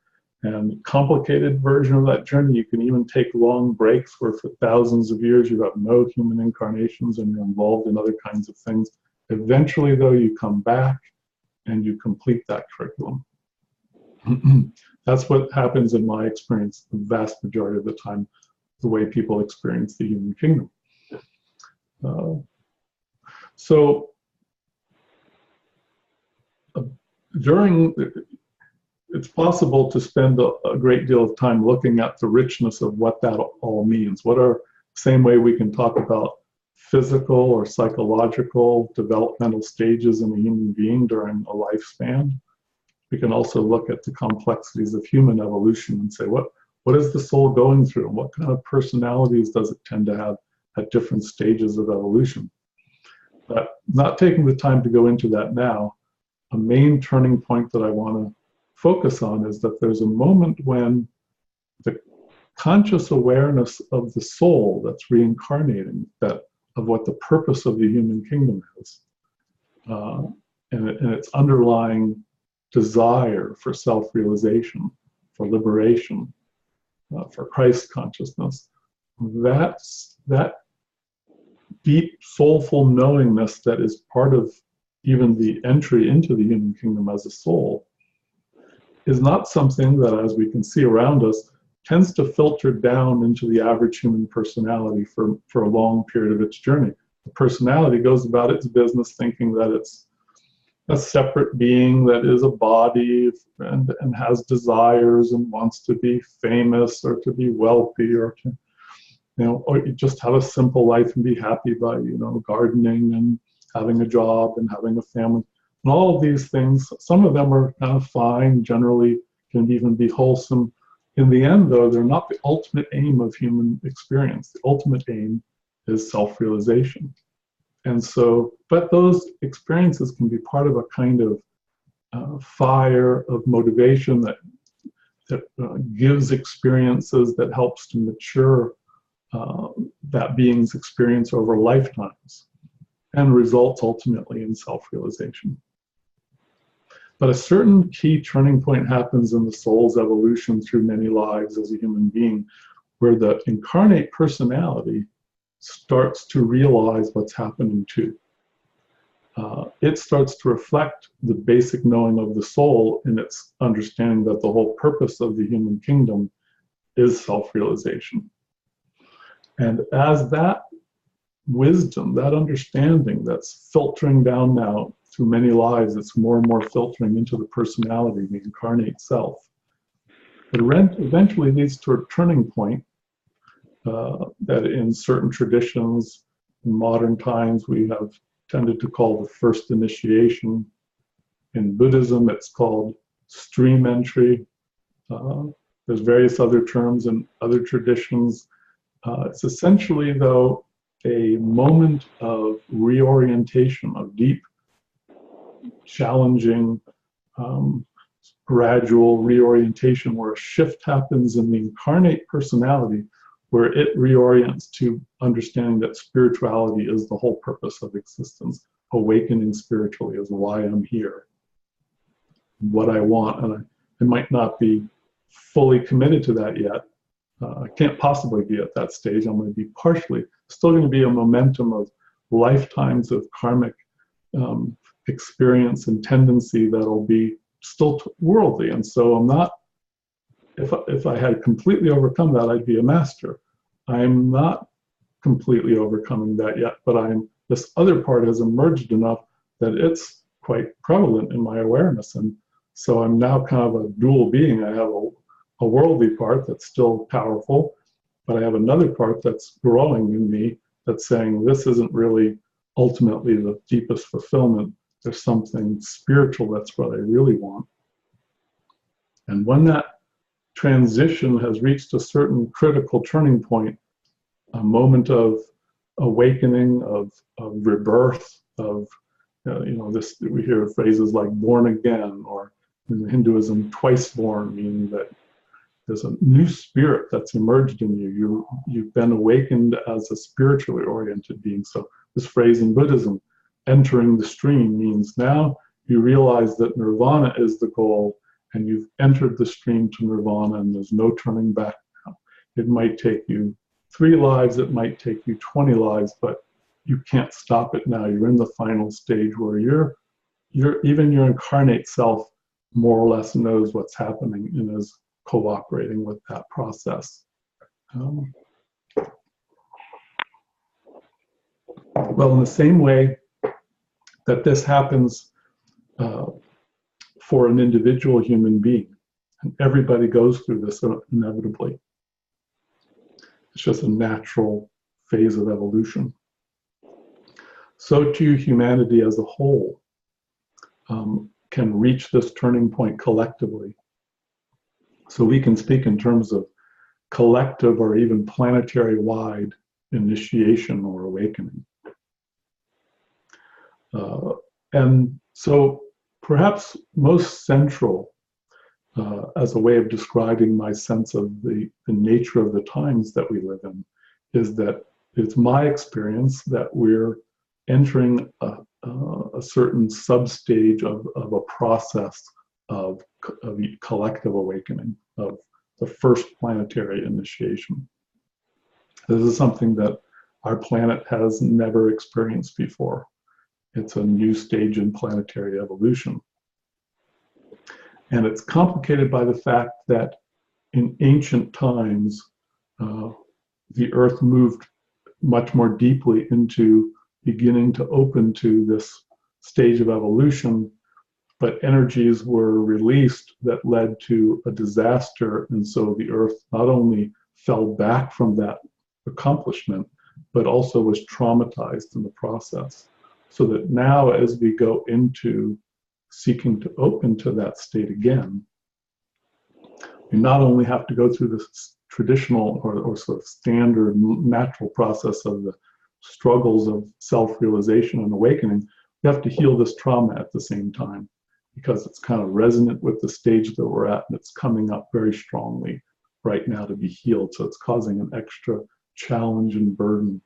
and complicated version of that journey. You can even take long breaks where for thousands of years you have no human incarnations and you're involved in other kinds of things. Eventually, though, you come back and you complete that curriculum. That's what happens in my experience the vast majority of the time, the way people experience the human kingdom. It's possible to spend a great deal of time looking at the richness of what that all means. What are, same way we can talk about physical or psychological developmental stages in a human being during a lifespan, we can also look at the complexities of human evolution and say, what is the soul going through? And what kind of personalities does it tend to have at different stages of evolution? But not taking the time to go into that now, a main turning point that I want to focus on is that there's a moment when the conscious awareness of the soul that's reincarnating, that of what the purpose of the human kingdom is, and its underlying desire for self-realization, for liberation, for Christ consciousness, that deep soulful knowingness that is part of even the entry into the human kingdom as a soul is not something that, as we can see around us, tends to filter down into the average human personality for a long period of its journey. The personality goes about its business thinking that it's a separate being that is a body and has desires and wants to be famous or to be wealthy or to, or just have a simple life and be happy by, gardening and having a job and having a family. And all of these things, some of them are kind of fine, generally can even be wholesome. In the end, though, they're not the ultimate aim of human experience. The ultimate aim is self-realization. And so, but those experiences can be part of a kind of fire of motivation that gives experiences that helps to mature that being's experience over lifetimes and results ultimately in self-realization. But a certain key turning point happens in the soul's evolution through many lives as a human being, where the incarnate personality starts to realize what's happening too. It starts to reflect the basic knowing of the soul in its understanding that the whole purpose of the human kingdom is self-realization. And as that wisdom, that understanding that's filtering down now through many lives, it's more and more filtering into the personality, the incarnate self. It eventually leads to a turning point that in certain traditions, in modern times, we have tended to call the first initiation. In Buddhism, it's called stream entry. There's various other terms in other traditions. It's essentially, though, a moment of reorientation, of deep, challenging, gradual reorientation where a shift happens in the incarnate personality, where it reorients to understanding that spirituality is the whole purpose of existence. Awakening spiritually is why I'm here, what I want, and I might not be fully committed to that yet. I can't possibly be at that stage. I'm going to be partially, still going to be a momentum of lifetimes of karmic experience and tendency that'll be still worldly. And so I'm not, if I had completely overcome that, I'd be a master. I'm not completely overcoming that yet, but this other part has emerged enough that it's quite prevalent in my awareness. And so I'm now kind of a dual being. I have a worldly part that's still powerful, but I have another part that's growing in me that's saying this isn't really ultimately the deepest fulfillment. there's something spiritual, that's what I really want. And when that transition has reached a certain critical turning point, a moment of awakening, of rebirth, of this, we hear phrases like born again, or in Hinduism, twice born, meaning that there's a new spirit that's emerged in you. You've been awakened as a spiritually oriented being. So this phrase in Buddhism, entering the stream, means now you realize that nirvana is the goal, and you've entered the stream to nirvana, and there's no turning back now. It might take you 3 lives, it might take you 20 lives, but you can't stop it now. You're in the final stage where even your incarnate self more or less knows what's happening and is cooperating with that process. Well, in the same way that this happens for an individual human being, and everybody goes through this inevitably. It's just a natural phase of evolution. So too, humanity as a whole can reach this turning point collectively. So we can speak in terms of collective or even planetary-wide initiation or awakening. And so perhaps most central as a way of describing my sense of the nature of the times that we live in is that it's my experience that we're entering a certain substage of a process of collective awakening, of the first planetary initiation. This is something that our planet has never experienced before. It's a new stage in planetary evolution. And it's complicated by the fact that in ancient times, the Earth moved much more deeply into beginning to open to this stage of evolution, but energies were released that led to a disaster. And so the Earth not only fell back from that accomplishment, but also was traumatized in the process. So that now, as we go into seeking to open to that state again, we not only have to go through this traditional or sort of standard natural process of the struggles of self-realization and awakening, we have to heal this trauma at the same time, because it's kind of resonant with the stage that we're at, and it's coming up very strongly right now to be healed. So it's causing an extra challenge and burden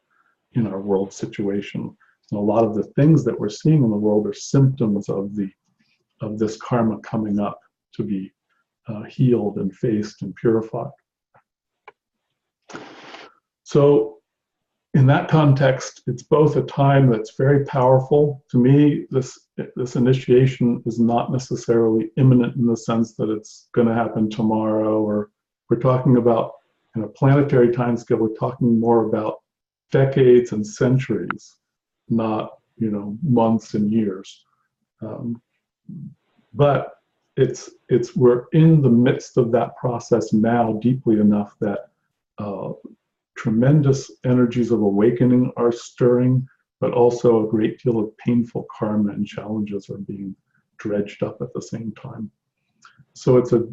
in our world situation. And a lot of the things that we're seeing in the world are symptoms of this karma coming up to be healed and faced and purified. So in that context, it's both a time that's very powerful. To me, this initiation is not necessarily imminent in the sense that it's going to happen tomorrow, or we're talking about, in a planetary time scale, we're talking more about decades and centuries, not months and years. But we're in the midst of that process now deeply enough that tremendous energies of awakening are stirring, but also a great deal of painful karma and challenges are being dredged up at the same time. So it's a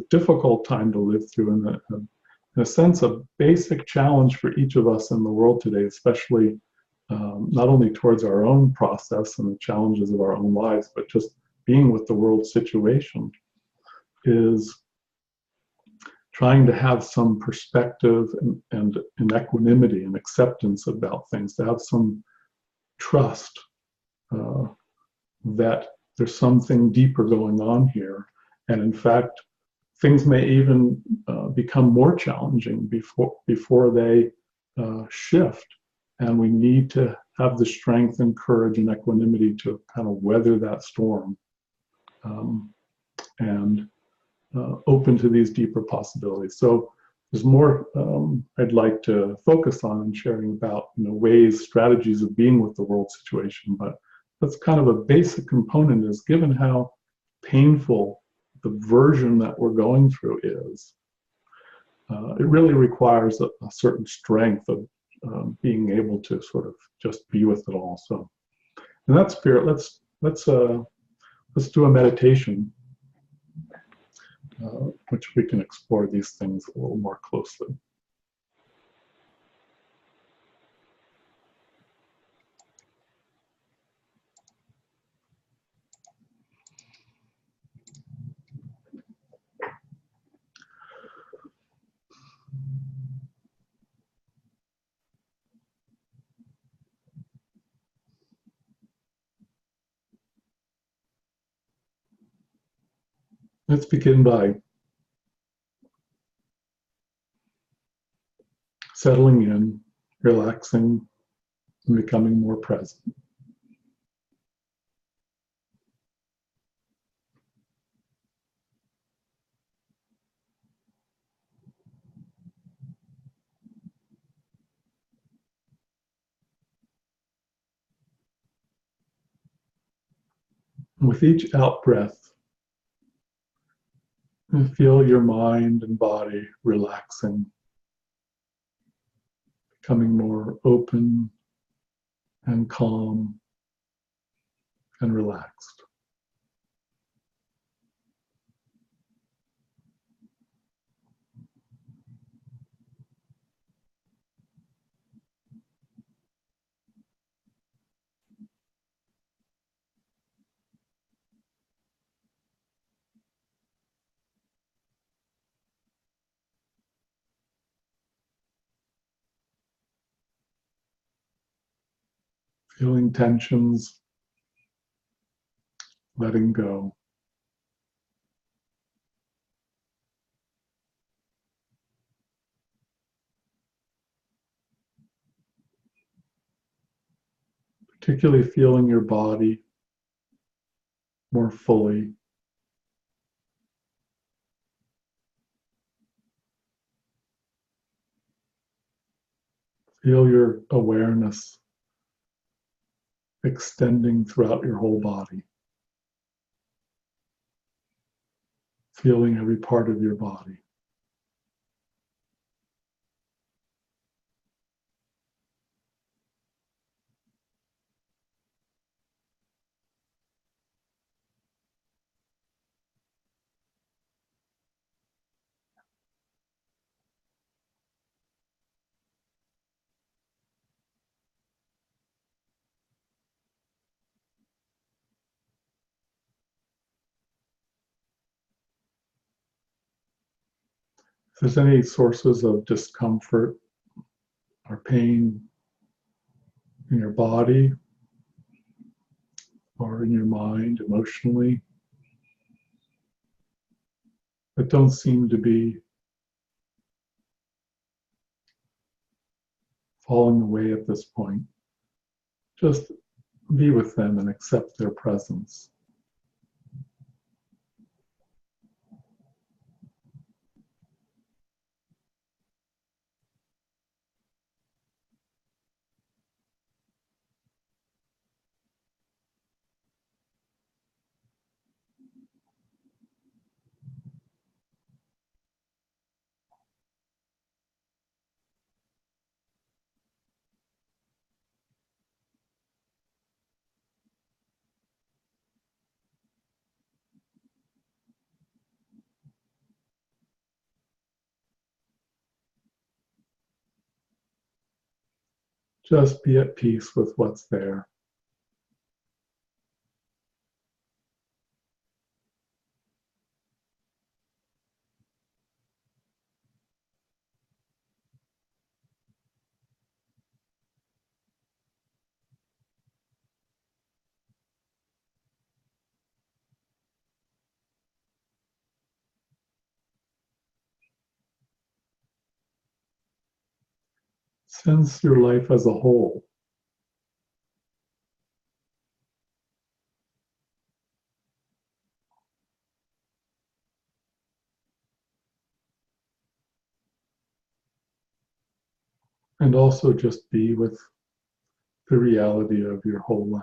difficult time to live through, in a sense, a basic challenge for each of us in the world today, especially not only towards our own process and the challenges of our own lives, but just being with the world situation, is trying to have some perspective and equanimity and acceptance about things, to have some trust that there's something deeper going on here. And in fact, things may even become more challenging before they shift. And we need to have the strength and courage and equanimity to kind of weather that storm and open to these deeper possibilities. So there's more I'd like to focus on and sharing about ways, strategies of being with the world situation. But that's kind of a basic component, is given how painful the version that we're going through is, it really requires a certain strength of being able to sort of just be with it all. So in that spirit, let's let's do a meditation, which we can explore these things a little more closely. Let's begin by settling in, relaxing, and becoming more present. With each out breath, feel your mind and body relaxing, becoming more open and calm and relaxed. Feeling tensions, letting go. Particularly feeling your body more fully. Feel your awareness extending throughout your whole body. Feeling every part of your body. If there's any sources of discomfort or pain in your body or in your mind emotionally that don't seem to be falling away at this point, just be with them and accept their presence. Just be at peace with what's there. Sense your life as a whole. And also just be with the reality of your whole life,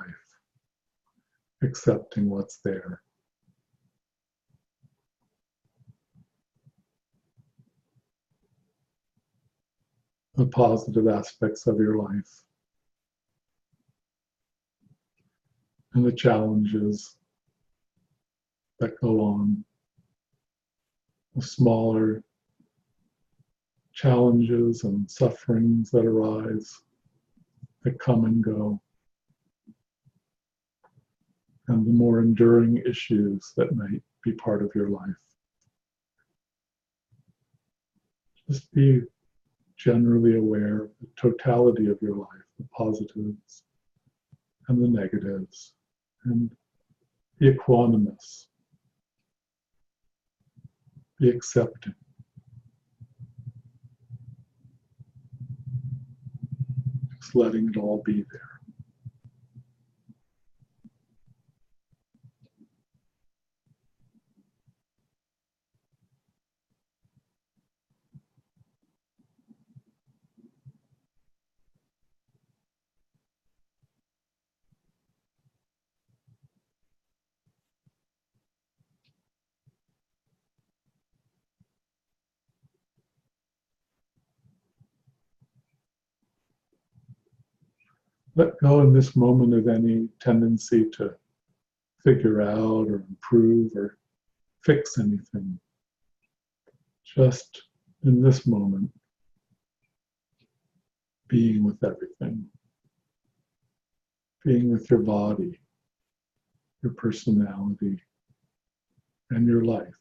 accepting what's there. The positive aspects of your life. and the challenges that go on, the smaller challenges and sufferings that arise, that come and go, and the more enduring issues that might be part of your life. Just be generally aware of the totality of your life, the positives and the negatives, and be equanimous, be accepting. Just letting it all be there. Let go in this moment of any tendency to figure out or improve or fix anything. Just in this moment, being with everything, being with your body, your personality, and your life.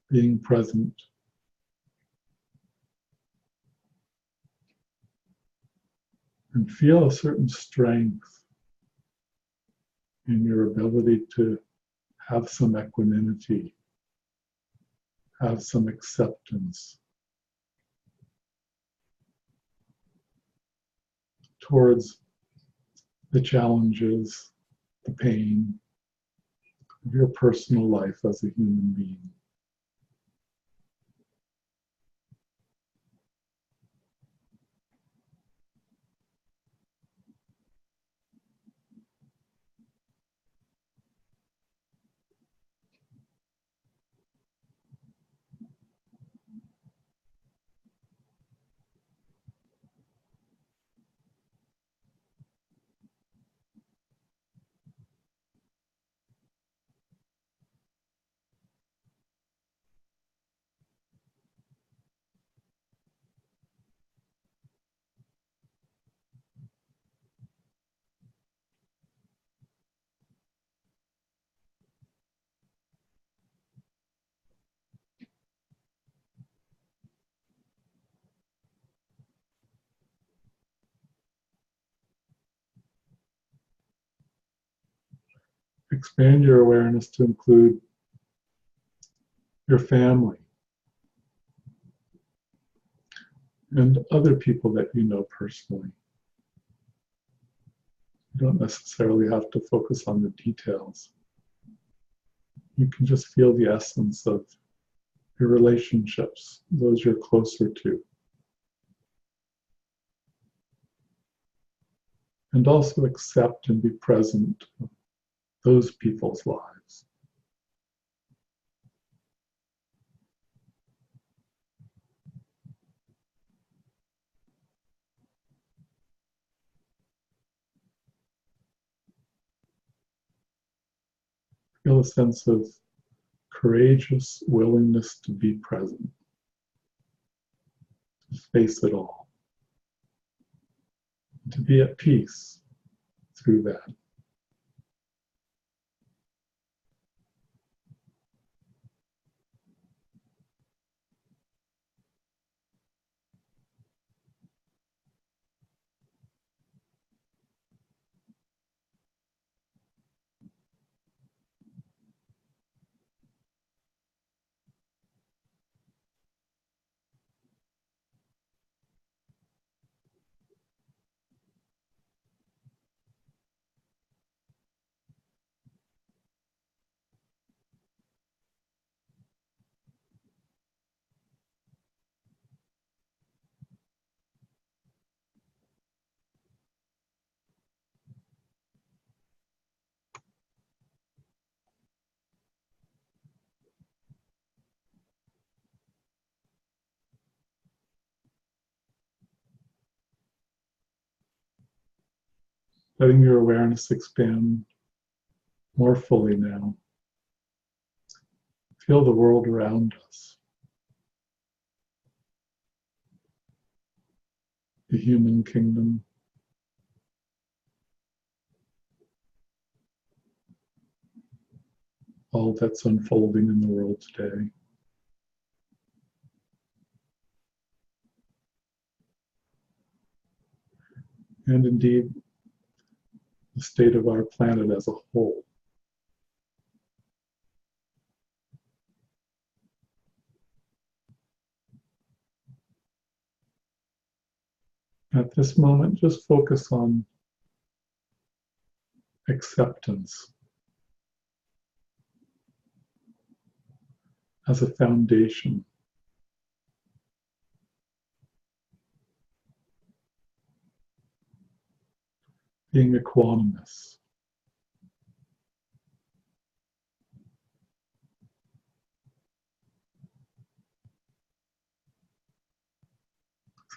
Being present. And feel a certain strength in your ability to have some equanimity, have some acceptance towards the challenges, the pain of your personal life as a human being. Expand your awareness to include your family and other people that you know personally. You don't necessarily have to focus on the details. You can just feel the essence of your relationships, those you're closer to. And also accept and be present with those people's lives. Feel a sense of courageous willingness to be present, to face it all, to be at peace through that. letting your awareness expand more fully now. Feel the world around us, the human kingdom, all that's unfolding in the world today. And indeed, the state of our planet as a whole. At this moment, just focus on acceptance as a foundation. Being equanimous.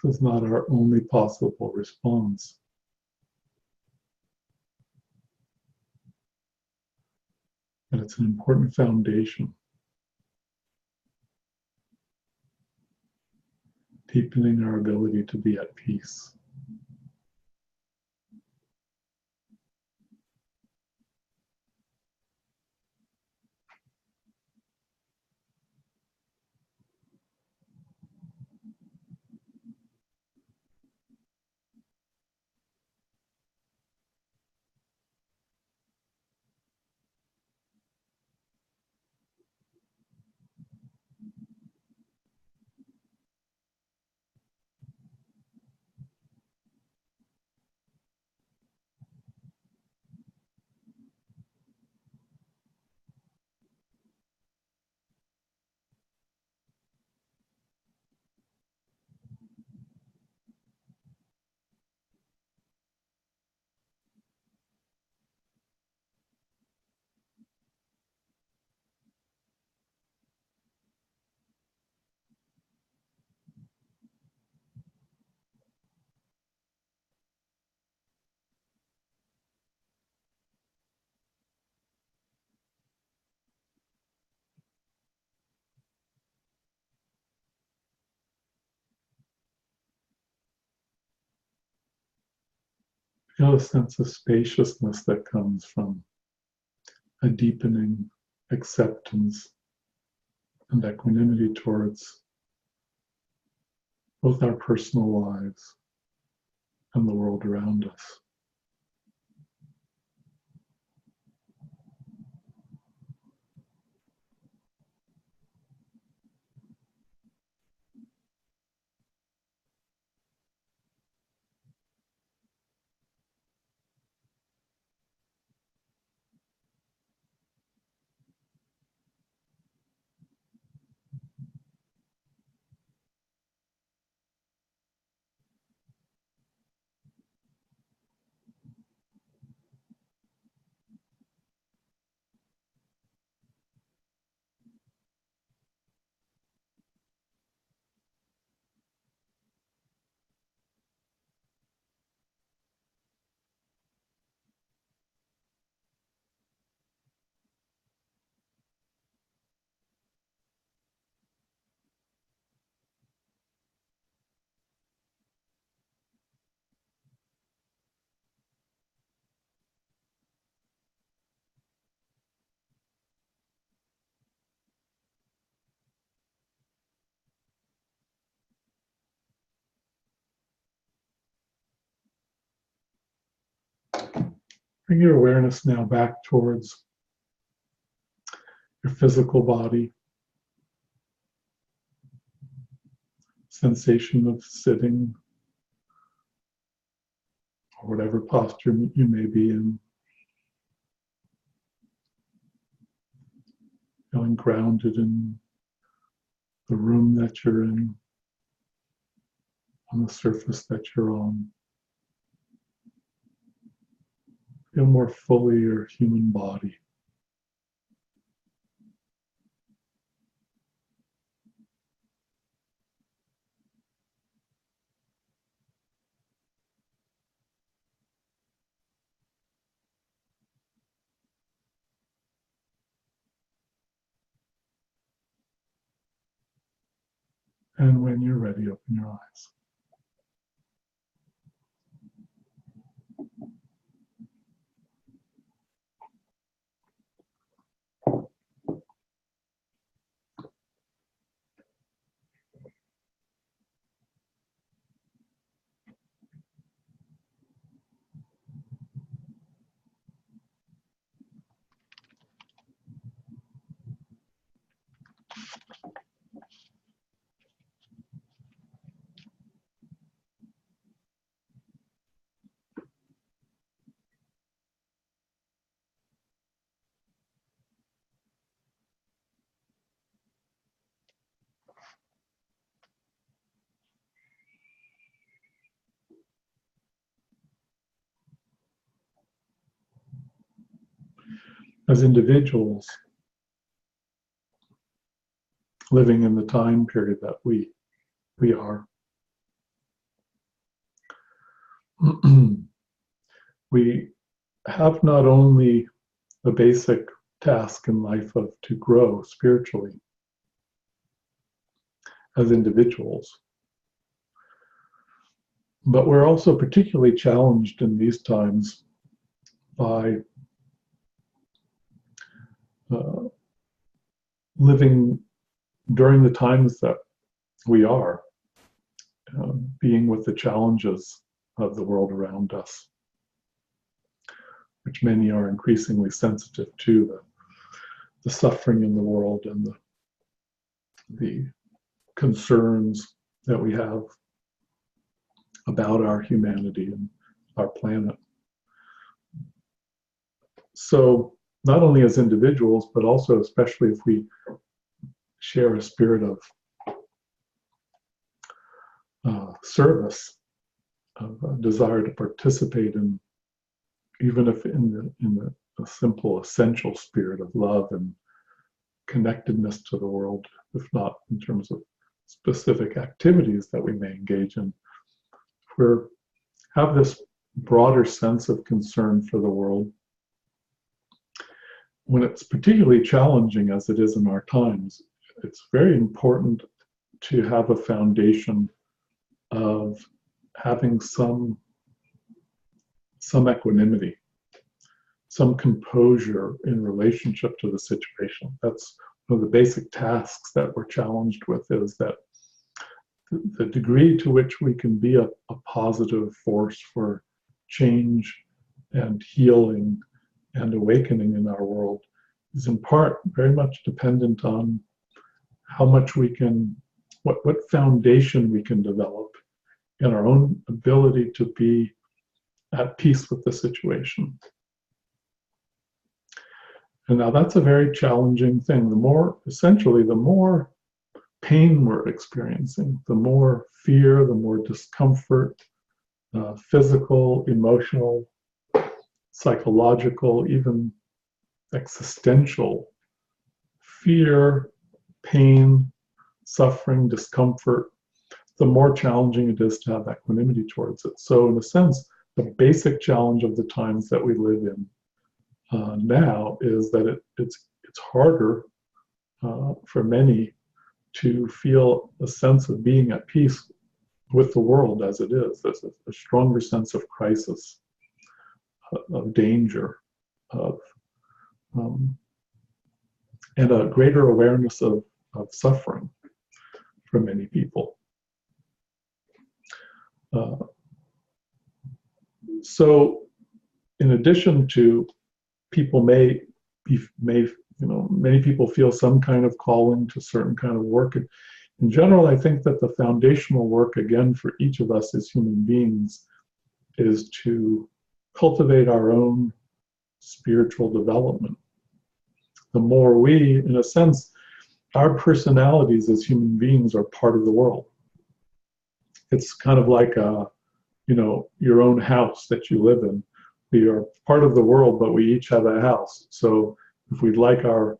This is not our only possible response. But it's an important foundation. Deepening our ability to be at peace. Feel a sense of spaciousness that comes from a deepening acceptance and equanimity towards both our personal lives and the world around us. Bring your awareness now back towards your physical body, sensation of sitting, or whatever posture you may be in. Feeling grounded in the room that you're in, on the surface that you're on. Feel more fully your human body. And when you're ready, open your eyes. As individuals living in the time period that we are, we have not only the basic task in life of to grow spiritually as individuals, but we're also particularly challenged in these times by living during the times that we are, being with the challenges of the world around us, which many are increasingly sensitive to, the suffering in the world and the concerns that we have about our humanity and our planet. So not only as individuals, but also especially if we share a spirit of service, of a desire to participate in, even if in the simple essential spirit of love and connectedness to the world, if not in terms of specific activities that we may engage in. We have this broader sense of concern for the world. When it's particularly challenging as it is in our times, it's very important to have a foundation of having some equanimity, some composure in relationship to the situation. That's one of the basic tasks that we're challenged with, is that the degree to which we can be a positive force for change and healing and awakening in our world is in part very much dependent on how much we can, what foundation we can develop in our own ability to be at peace with the situation. And now that's a very challenging thing. The more pain we're experiencing, the more fear, the more discomfort, physical, emotional, psychological, even existential fear, pain, suffering, discomfort, the more challenging it is to have equanimity towards it. So in a sense, the basic challenge of the times that we live in now is that it's harder for many to feel a sense of being at peace with the world as it is. There's a stronger sense of crisis, of danger, of and a greater awareness of suffering for many people. So, in addition to many people feel some kind of calling to certain kind of work. In general, I think that the foundational work, again, for each of us as human beings, is to cultivate our own spiritual development. The more we, in a sense, our personalities as human beings are part of the world. It's kind of like your own house that you live in. We are part of the world, but we each have a house. So if we'd like if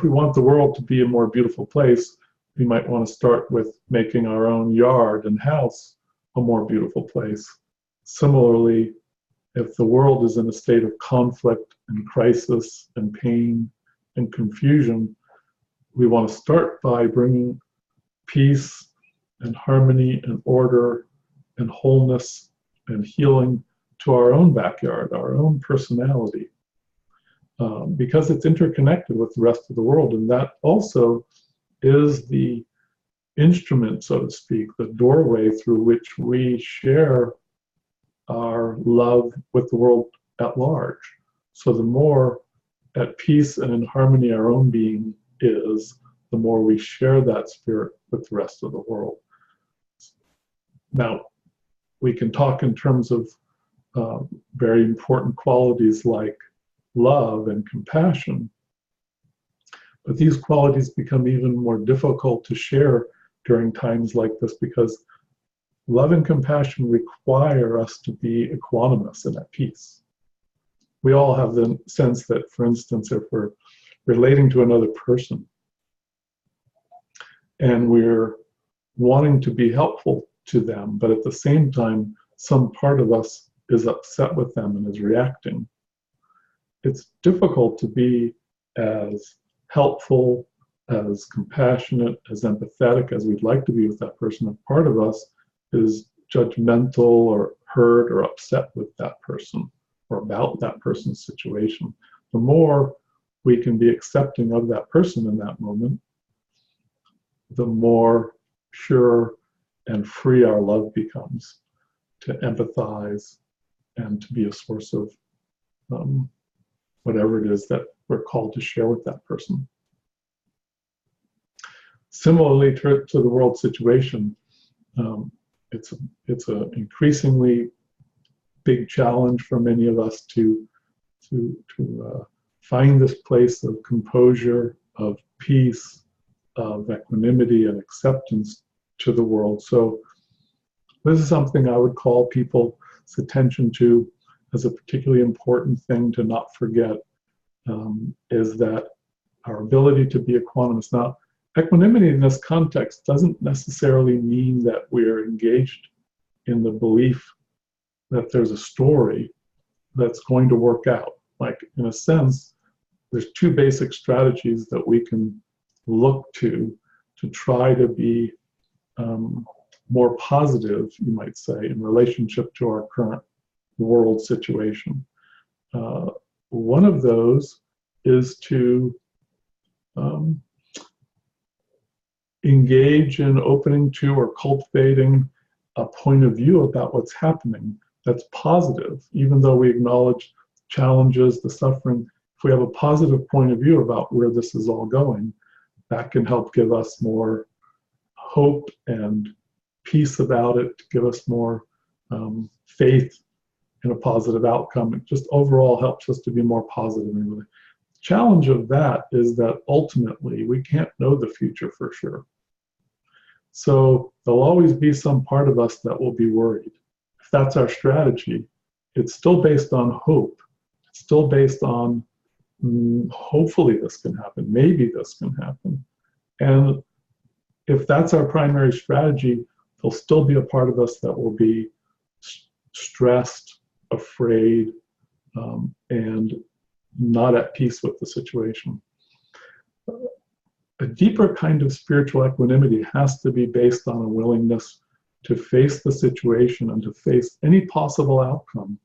we want the world to be a more beautiful place, we might want to start with making our own yard and house a more beautiful place. Similarly, if the world is in a state of conflict and crisis and pain and confusion, we want to start by bringing peace and harmony and order and wholeness and healing to our own backyard, our own personality, because it's interconnected with the rest of the world. And that also is the instrument, so to speak, the doorway through which we share our love with the world at large. So the more at peace and in harmony our own being is, the more we share that spirit with the rest of the world. Now, we can talk in terms of very important qualities like love and compassion, but these qualities become even more difficult to share during times like this, because love and compassion require us to be equanimous and at peace. We all have the sense that, for instance, if we're relating to another person and we're wanting to be helpful to them, but at the same time, some part of us is upset with them and is reacting, it's difficult to be as helpful, as compassionate, as empathetic as we'd like to be with that person. If part of us is judgmental or hurt or upset with that person or about that person's situation, the more we can be accepting of that person in that moment, the more pure and free our love becomes to empathize and to be a source of whatever it is that we're called to share with that person. Similarly to the world situation, it's an increasingly big challenge for many of us to find this place of composure, of peace, of equanimity and acceptance to the world. So this is something I would call people's attention to as a particularly important thing to not forget, is that our ability to be equanimous. Now, equanimity in this context doesn't necessarily mean that we're engaged in the belief that there's a story that's going to work out. Like, in a sense, there's two basic strategies that we can look to try to be more positive, you might say, in relationship to our current world situation. One of those is to engage in opening to or cultivating a point of view about what's happening that's positive, even though we acknowledge challenges, the suffering. If we have a positive point of view about where this is all going, that can help give us more hope and peace about it, to give us more faith in a positive outcome. It just overall helps us to be more positive. The challenge of that is that ultimately we can't know the future for sure. So there'll always be some part of us that will be worried. If that's our strategy, it's still based on hope. It's still based on hopefully this can happen, maybe this can happen. And if that's our primary strategy, there'll still be a part of us that will be stressed, afraid, and not at peace with the situation. A deeper kind of spiritual equanimity has to be based on a willingness to face the situation and to face any possible outcome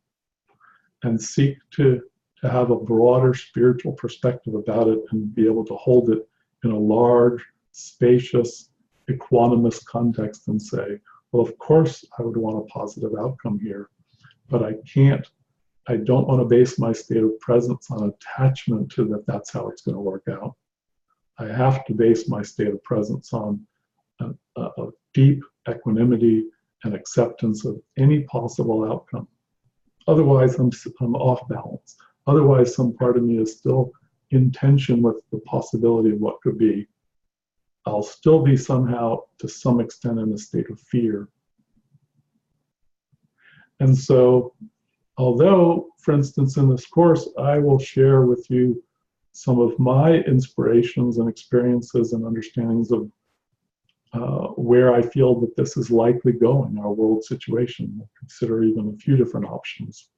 and seek to have a broader spiritual perspective about it and be able to hold it in a large, spacious, equanimous context and say, well, of course I would want a positive outcome here, but I don't want to base my state of presence on attachment to that that's how it's going to work out. I have to base my state of presence on a deep equanimity and acceptance of any possible outcome. Otherwise, I'm off balance. Otherwise, some part of me is still in tension with the possibility of what could be. I'll still be somehow, to some extent, in a state of fear. And so, although, for instance, in this course, I will share with you some of my inspirations and experiences and understandings of where I feel that this is likely going, our world situation. We'll consider even a few different options,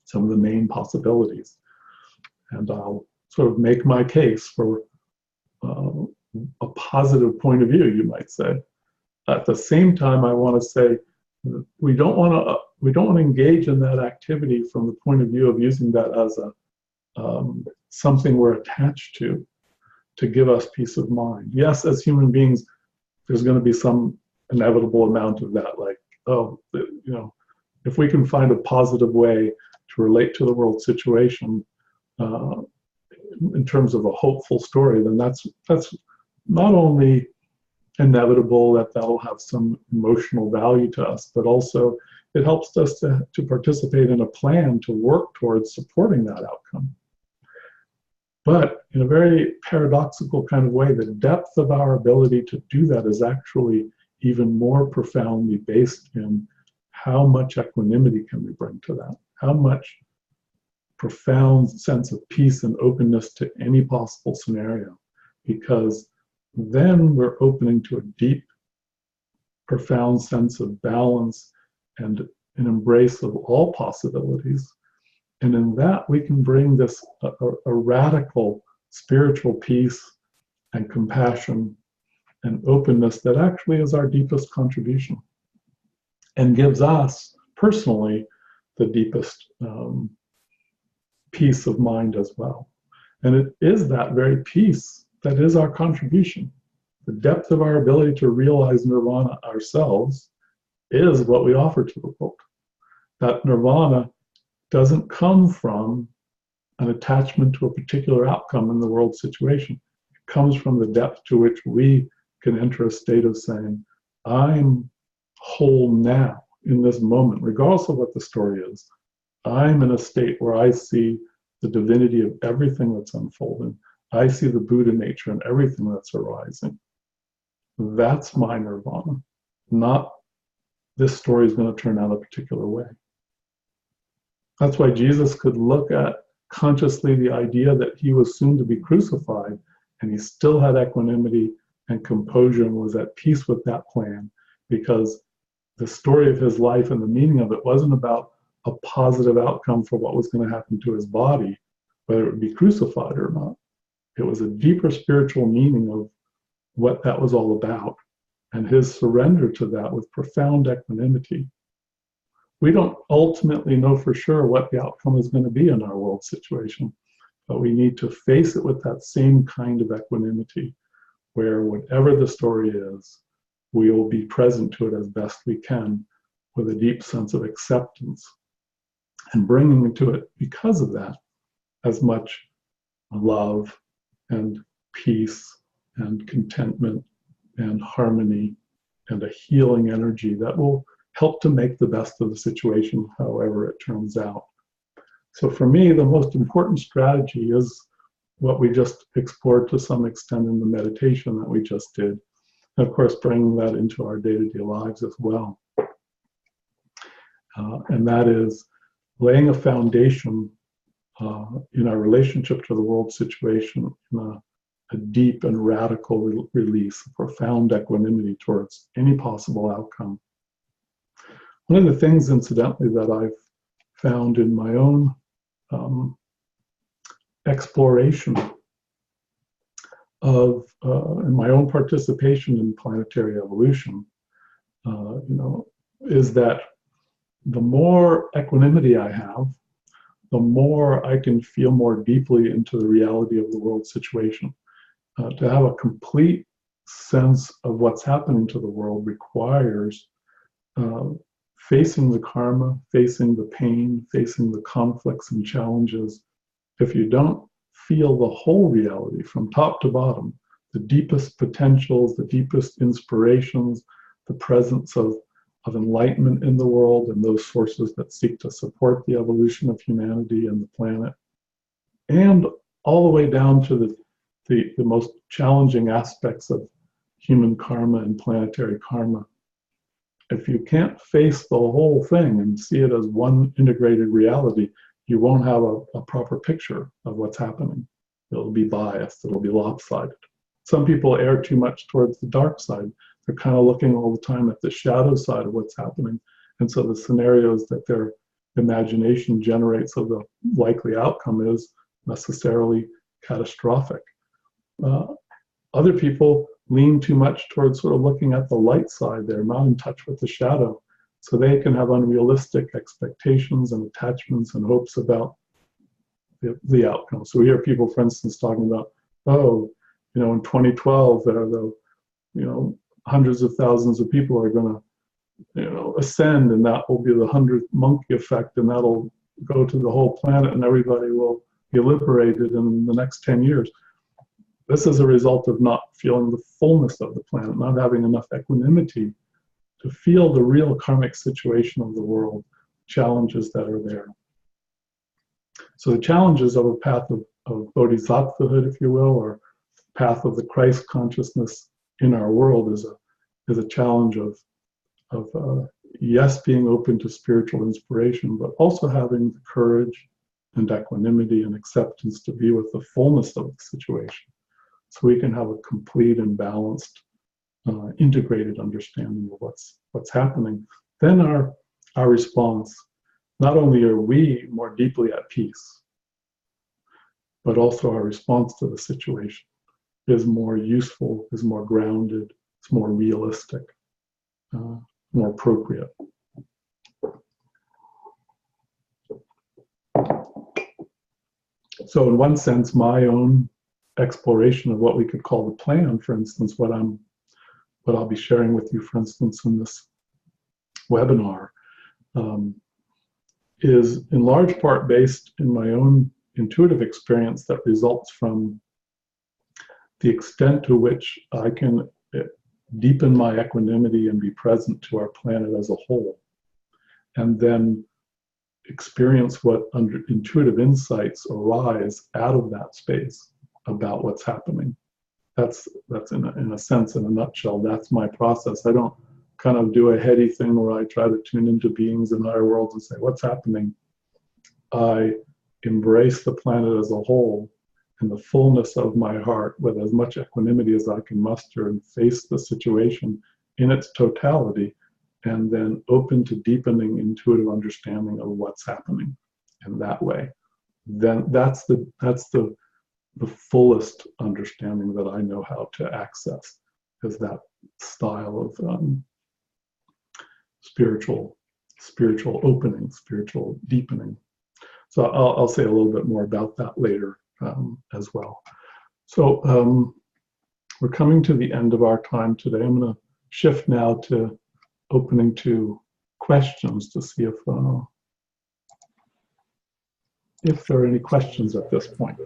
some of the main possibilities. And I'll sort of make my case for a positive point of view, you might say. At the same time, I want to say we don't want to engage in that activity from the point of view of using that as a something we're attached to give us peace of mind. Yes, as human beings, there's going to be some inevitable amount of that, like, oh, you know, if we can find a positive way to relate to the world situation in terms of a hopeful story, then that's not only inevitable that that'll have some emotional value to us, but also it helps us to participate in a plan to work towards supporting that outcome. But in a very paradoxical kind of way, the depth of our ability to do that is actually even more profoundly based in how much equanimity can we bring to that, how much profound sense of peace and openness to any possible scenario, because then we're opening to a deep, profound sense of balance and an embrace of all possibilities. And in that, we can bring this a radical spiritual peace and compassion and openness that actually is our deepest contribution and gives us personally the deepest peace of mind as well. And it is that very peace that is our contribution. The depth of our ability to realize nirvana ourselves is what we offer to the world. That nirvana doesn't come from an attachment to a particular outcome in the world situation. It comes from the depth to which we can enter a state of saying, I'm whole now in this moment, regardless of what the story is. I'm in a state where I see the divinity of everything that's unfolding. I see the Buddha nature in everything that's arising. That's my nirvana, not this story is going to turn out a particular way. That's why Jesus could look at consciously the idea that he was soon to be crucified, and he still had equanimity and composure and was at peace with that plan, because the story of his life and the meaning of it wasn't about a positive outcome for what was going to happen to his body, whether it would be crucified or not. It was a deeper spiritual meaning of what that was all about, and his surrender to that with profound equanimity. We don't ultimately know for sure what the outcome is going to be in our world situation, but we need to face it with that same kind of equanimity, where whatever the story is, we will be present to it as best we can with a deep sense of acceptance, and bringing into it, because of that, as much love and peace and contentment and harmony and a healing energy that will help to make the best of the situation, however it turns out. So for me, the most important strategy is what we just explored to some extent in the meditation that we just did. And of course, bringing that into our day-to-day lives as well. And that is laying a foundation in our relationship to the world situation in a deep and radical release, a profound equanimity towards any possible outcome. One of the things, incidentally, that I've found in my own exploration of, in my own participation in planetary evolution, is that the more equanimity I have, the more I can feel more deeply into the reality of the world situation. To have a complete sense of what's happening to the world requires facing the karma, facing the pain, facing the conflicts and challenges. If you don't feel the whole reality from top to bottom, the deepest potentials, the deepest inspirations, the presence of enlightenment in the world and those forces that seek to support the evolution of humanity and the planet, and all the way down to the most challenging aspects of human karma and planetary karma. If you can't face the whole thing and see it as one integrated reality, you won't have a proper picture of what's happening. It'll be biased, it'll be lopsided. Some people err too much towards the dark side. They're kind of looking all the time at the shadow side of what's happening. And so the scenarios that their imagination generates of the likely outcome is necessarily catastrophic. Other people lean too much towards sort of looking at the light side. They're not in touch with the shadow. So they can have unrealistic expectations and attachments and hopes about the outcome. So we hear people, for instance, talking about, oh, in 2012, hundreds of thousands of people are going to, ascend, and that will be the 100th monkey effect, and that'll go to the whole planet, and everybody will be liberated in the next 10 years. This is a result of not feeling the fullness of the planet, not having enough equanimity to feel the real karmic situation of the world, challenges that are there. So the challenges of a path of bodhisattvahood, if you will, or path of the Christ consciousness in our world is a challenge of yes, being open to spiritual inspiration, but also having the courage and equanimity and acceptance to be with the fullness of the situation, so we can have a complete and balanced, integrated understanding of what's happening. Then our response, not only are we more deeply at peace, but also our response to the situation is more useful, is more grounded, it's more realistic, more appropriate. So in one sense, my own exploration of what we could call the plan, for instance, what I'll be sharing with you, for instance, in this webinar, is in large part based in my own intuitive experience that results from the extent to which I can deepen my equanimity and be present to our planet as a whole, and then experience what intuitive insights arise out of that space about what's happening. That's in a sense, in a nutshell, that's my process. I don't kind of do a heady thing where I try to tune into beings in higher worlds and say, what's happening? I embrace the planet as a whole in the fullness of my heart with as much equanimity as I can muster, and face the situation in its totality, and then open to deepening intuitive understanding of what's happening in that way. Then that's the fullest understanding that I know how to access, is that style of spiritual opening, spiritual deepening. So I'll say a little bit more about that later as well. So we're coming to the end of our time today. I'm going to shift now to opening to questions to see if there are any questions at this point.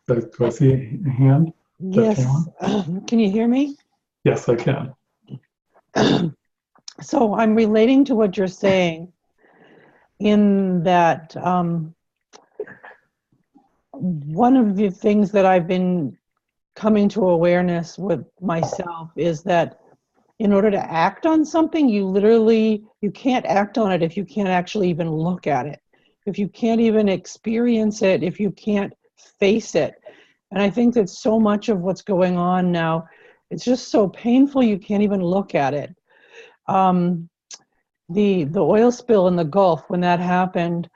Do I see a hand? Yes. Can you hear me? Yes, I can. So I'm relating to what you're saying in that one of the things that I've been coming to awareness with myself is that in order to act on something, you can't act on it if you can't actually even look at it, if you can't even experience it, if you can't face it. And I think that so much of what's going on now, it's just so painful you can't even look at it. The oil spill in the Gulf, when that happened,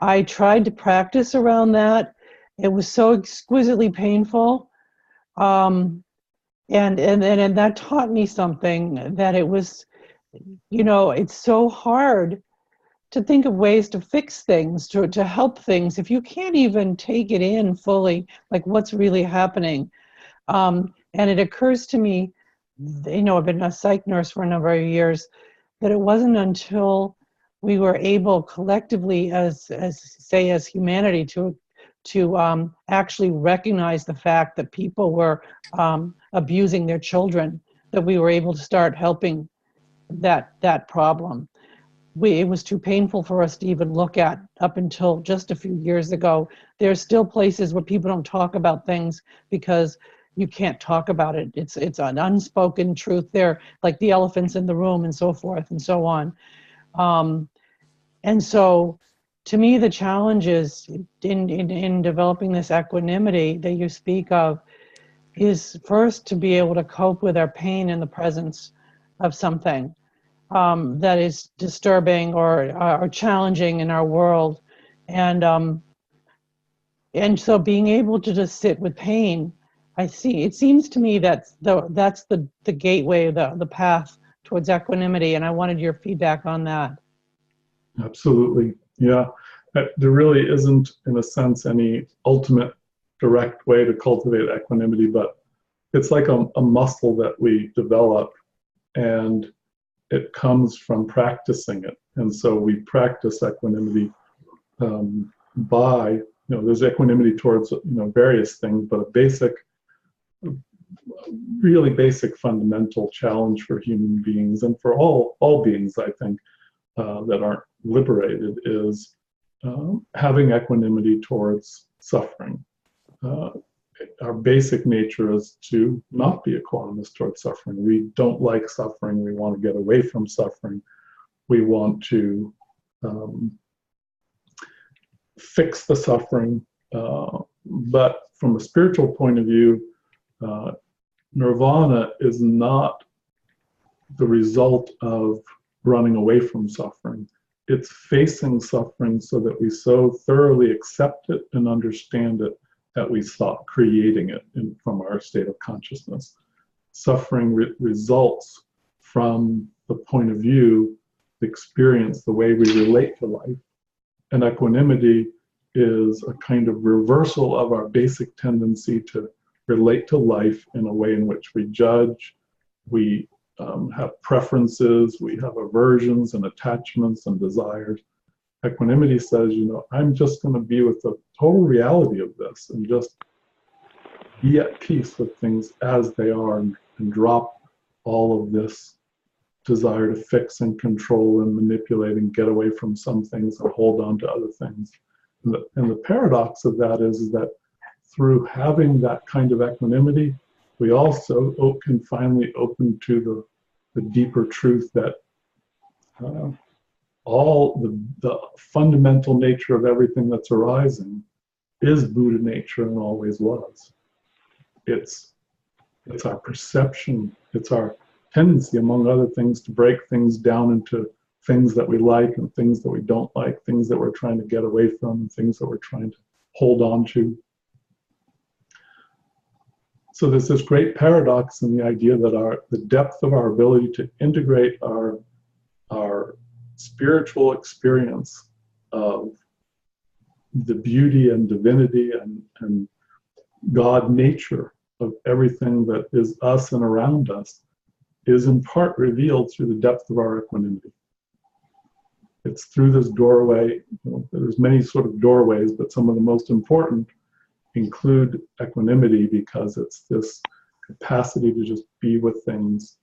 I tried to practice around that. It was so exquisitely painful. And that taught me something, that it was, it's so hard to think of ways to fix things, to help things, if you can't even take it in fully, like what's really happening. And it occurs to me, I've been a psych nurse for a number of years, that it wasn't until we were able collectively as humanity to actually recognize the fact that people were abusing their children, that we were able to start helping that problem. It was too painful for us to even look at up until just a few years ago. There's still places where people don't talk about things because you can't talk about it. It's an unspoken truth there, like the elephants in the room and so forth and so on. And so to me, the challenge is in developing this equanimity that you speak of is first to be able to cope with our pain in the presence of something. that is disturbing or challenging in our world. And so being able to just sit with pain, it seems to me that's the gateway, the path towards equanimity. And I wanted your feedback on that. Absolutely. Yeah. There really isn't, in a sense, any ultimate direct way to cultivate equanimity, but it's like a muscle that we develop, and it comes from practicing it. And so we practice equanimity by, there's equanimity towards, various things, but a really basic fundamental challenge for human beings and for all beings, I think, that aren't liberated is having equanimity towards suffering. Our basic nature is to not be equanimous towards suffering. We don't like suffering. We want to get away from suffering. We want to fix the suffering. But from a spiritual point of view, nirvana is not the result of running away from suffering. It's facing suffering so that we so thoroughly accept it and understand it that we stop creating it from our state of consciousness. Suffering results from the point of view, the experience, the way we relate to life. And equanimity is a kind of reversal of our basic tendency to relate to life in a way in which we judge, we have preferences, we have aversions and attachments and desires. Equanimity says, I'm just going to be with the total reality of this and just be at peace with things as they are and drop all of this desire to fix and control and manipulate and get away from some things and hold on to other things. And the paradox of that is that through having that kind of equanimity, we also can finally open to the deeper truth that all the fundamental nature of everything that's arising is Buddha nature and always was. It's our perception, it's our tendency, among other things, to break things down into things that we like and things that we don't like, things that we're trying to get away from, and things that we're trying to hold on to. So there's this great paradox in the idea that the depth of our ability to integrate our spiritual experience of the beauty and divinity and God nature of everything that is us and around us is in part revealed through the depth of our equanimity. It's through this doorway. There's many sort of doorways, but some of the most important include equanimity, because it's this capacity to just be with things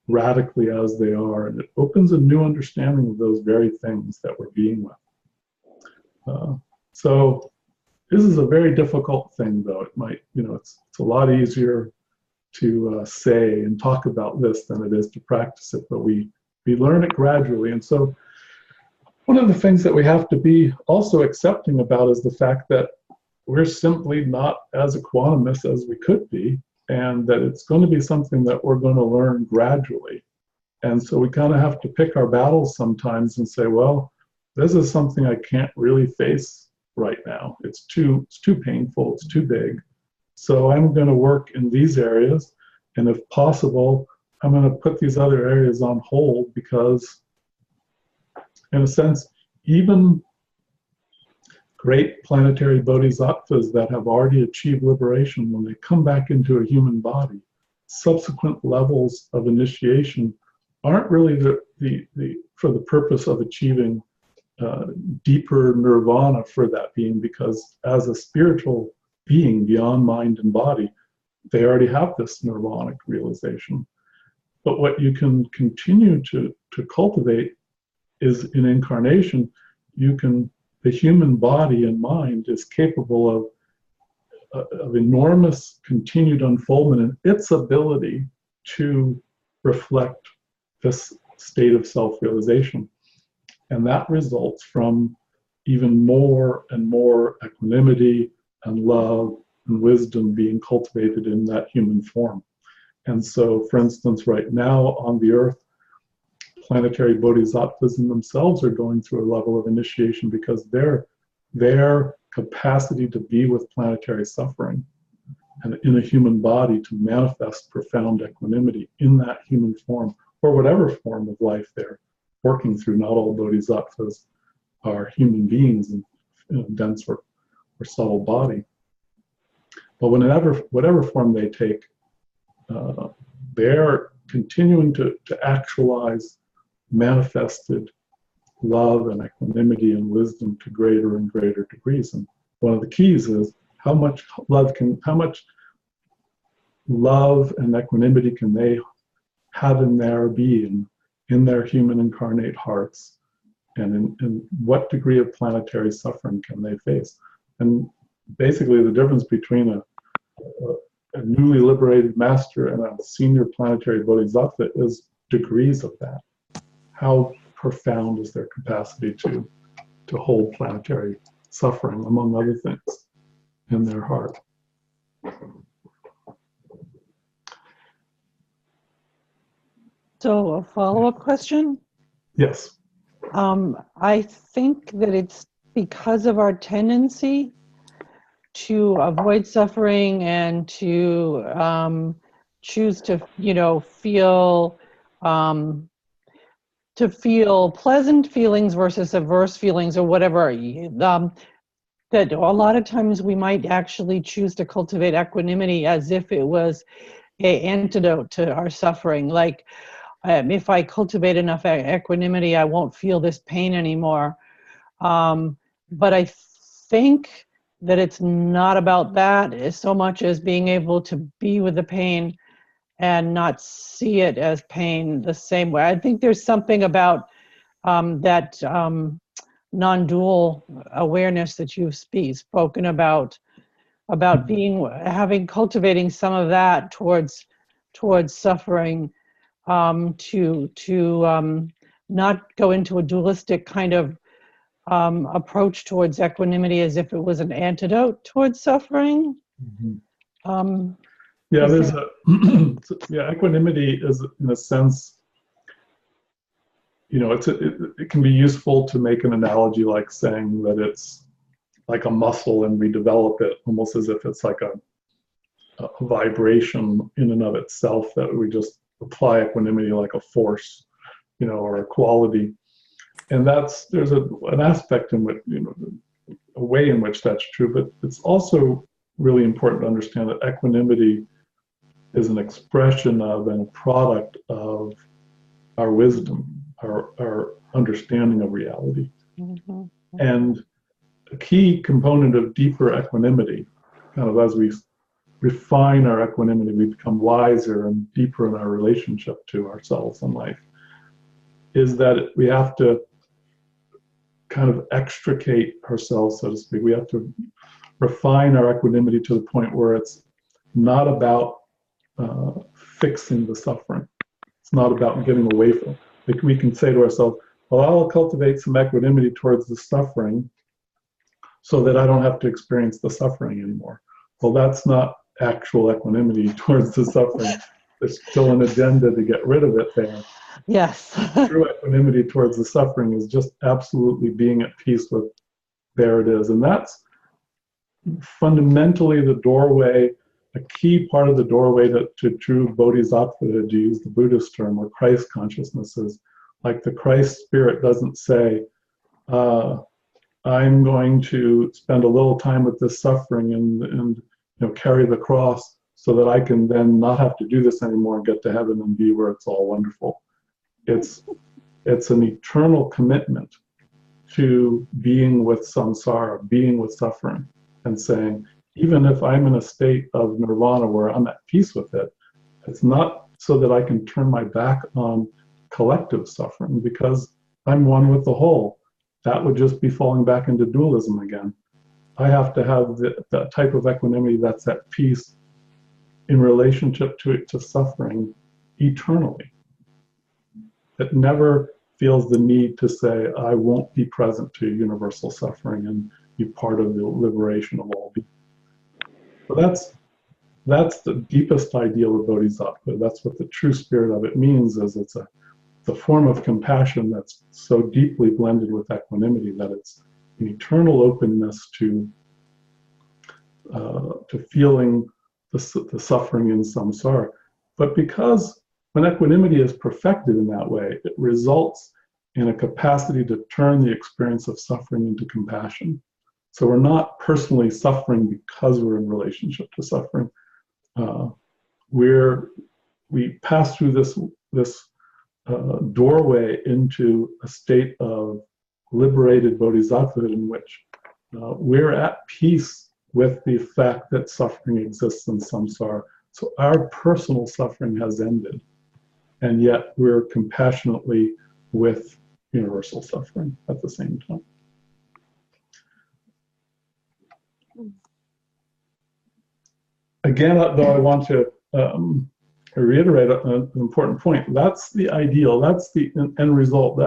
radically as they are, and it opens a new understanding of those very things that we're being with. So this is a very difficult thing, though. It might, it's a lot easier to say and talk about this than it is to practice it, but we learn it gradually. And so one of the things that we have to be also accepting about is the fact that we're simply not as equanimous as we could be, and that it's going to be something that we're going to learn gradually. And so we kind of have to pick our battles sometimes and say, well, this is something I can't really face right now. It's too painful, it's too big. So I'm going to work in these areas, and if possible, I'm going to put these other areas on hold, because in a sense, even great planetary bodhisattvas that have already achieved liberation, when they come back into a human body, subsequent levels of initiation aren't really for the purpose of achieving deeper nirvana for that being, because as a spiritual being beyond mind and body, they already have this nirvanic realization. But what you can continue to cultivate is in incarnation, the human body and mind is capable of enormous continued unfoldment in its ability to reflect this state of self-realization. And that results from even more and more equanimity and love and wisdom being cultivated in that human form. And so, for instance, right now on the earth, planetary bodhisattvas in themselves are going through a level of initiation because their capacity to be with planetary suffering and in a human body to manifest profound equanimity in that human form, or whatever form of life they're working through. Not all bodhisattvas are human beings in a dense or subtle body. But whatever form they take, they're continuing to actualize manifested love and equanimity and wisdom to greater and greater degrees. And one of the keys is how much love and equanimity can they have in their being, in their human incarnate hearts, and in what degree of planetary suffering can they face. And basically the difference between a newly liberated master and a senior planetary bodhisattva is degrees of that. How profound is their capacity to hold planetary suffering, among other things, in their heart. So a follow-up question? Yes. I think that it's because of our tendency to avoid suffering and to choose to, feel pleasant feelings versus averse feelings or whatever, that a lot of times we might actually choose to cultivate equanimity as if it was an antidote to our suffering. Like, if I cultivate enough equanimity, I won't feel this pain anymore. But I think that it's not about that as so much as being able to be with the pain and not see it as pain the same way. I think there's something about that non-dual awareness that you've spoken about cultivating some of that towards suffering, to not go into a dualistic kind of approach towards equanimity as if it was an antidote towards suffering. Mm-hmm. Equanimity is, in a sense, it can be useful to make an analogy like saying that it's like a muscle and we develop it almost as if it's like a vibration in and of itself, that we just apply equanimity like a force, or a quality. And there's an aspect in which, a way in which that's true, but it's also really important to understand that equanimity is an expression of and a product of our wisdom, our understanding of reality. Mm-hmm. And a key component of deeper equanimity, kind of as we refine our equanimity, we become wiser and deeper in our relationship to ourselves and life, is that we have to kind of extricate ourselves, so to speak. We have to refine our equanimity to the point where it's not about fixing the suffering. It's not about getting away from it. Like, we can say to ourselves, well, I'll cultivate some equanimity towards the suffering so that I don't have to experience the suffering anymore. Well, that's not actual equanimity towards the suffering. There's still an agenda to get rid of it there. Yes. True equanimity towards the suffering is just absolutely being at peace with, there it is. And that's fundamentally the doorway, a key part of the doorway to true bodhisattvahood, to use the Buddhist term, or Christ consciousness. Is like the Christ spirit doesn't say, I'm going to spend a little time with this suffering and carry the cross so that I can then not have to do this anymore and get to heaven and be where it's all wonderful. It's an eternal commitment to being with samsara, being with suffering, and saying, even if I'm in a state of nirvana where I'm at peace with it, it's not so that I can turn my back on collective suffering, because I'm one with the whole. That would just be falling back into dualism again. I have to have that type of equanimity that's at peace in relationship to suffering eternally. It never feels the need to say, I won't be present to universal suffering and be part of the liberation of all beings. So that's the deepest ideal of bodhisattva. That's what the true spirit of it means, is it's a form of compassion that's so deeply blended with equanimity that it's an eternal openness to feeling the suffering in samsara. But because when equanimity is perfected in that way, it results in a capacity to turn the experience of suffering into compassion. So we're not personally suffering because we're in relationship to suffering. We pass through this doorway into a state of liberated bodhisattvahood in which we're at peace with the fact that suffering exists in samsara. So our personal suffering has ended, and yet we're compassionately with universal suffering at the same time. Again, though, I want to reiterate an important point. That's the ideal. That's the end result.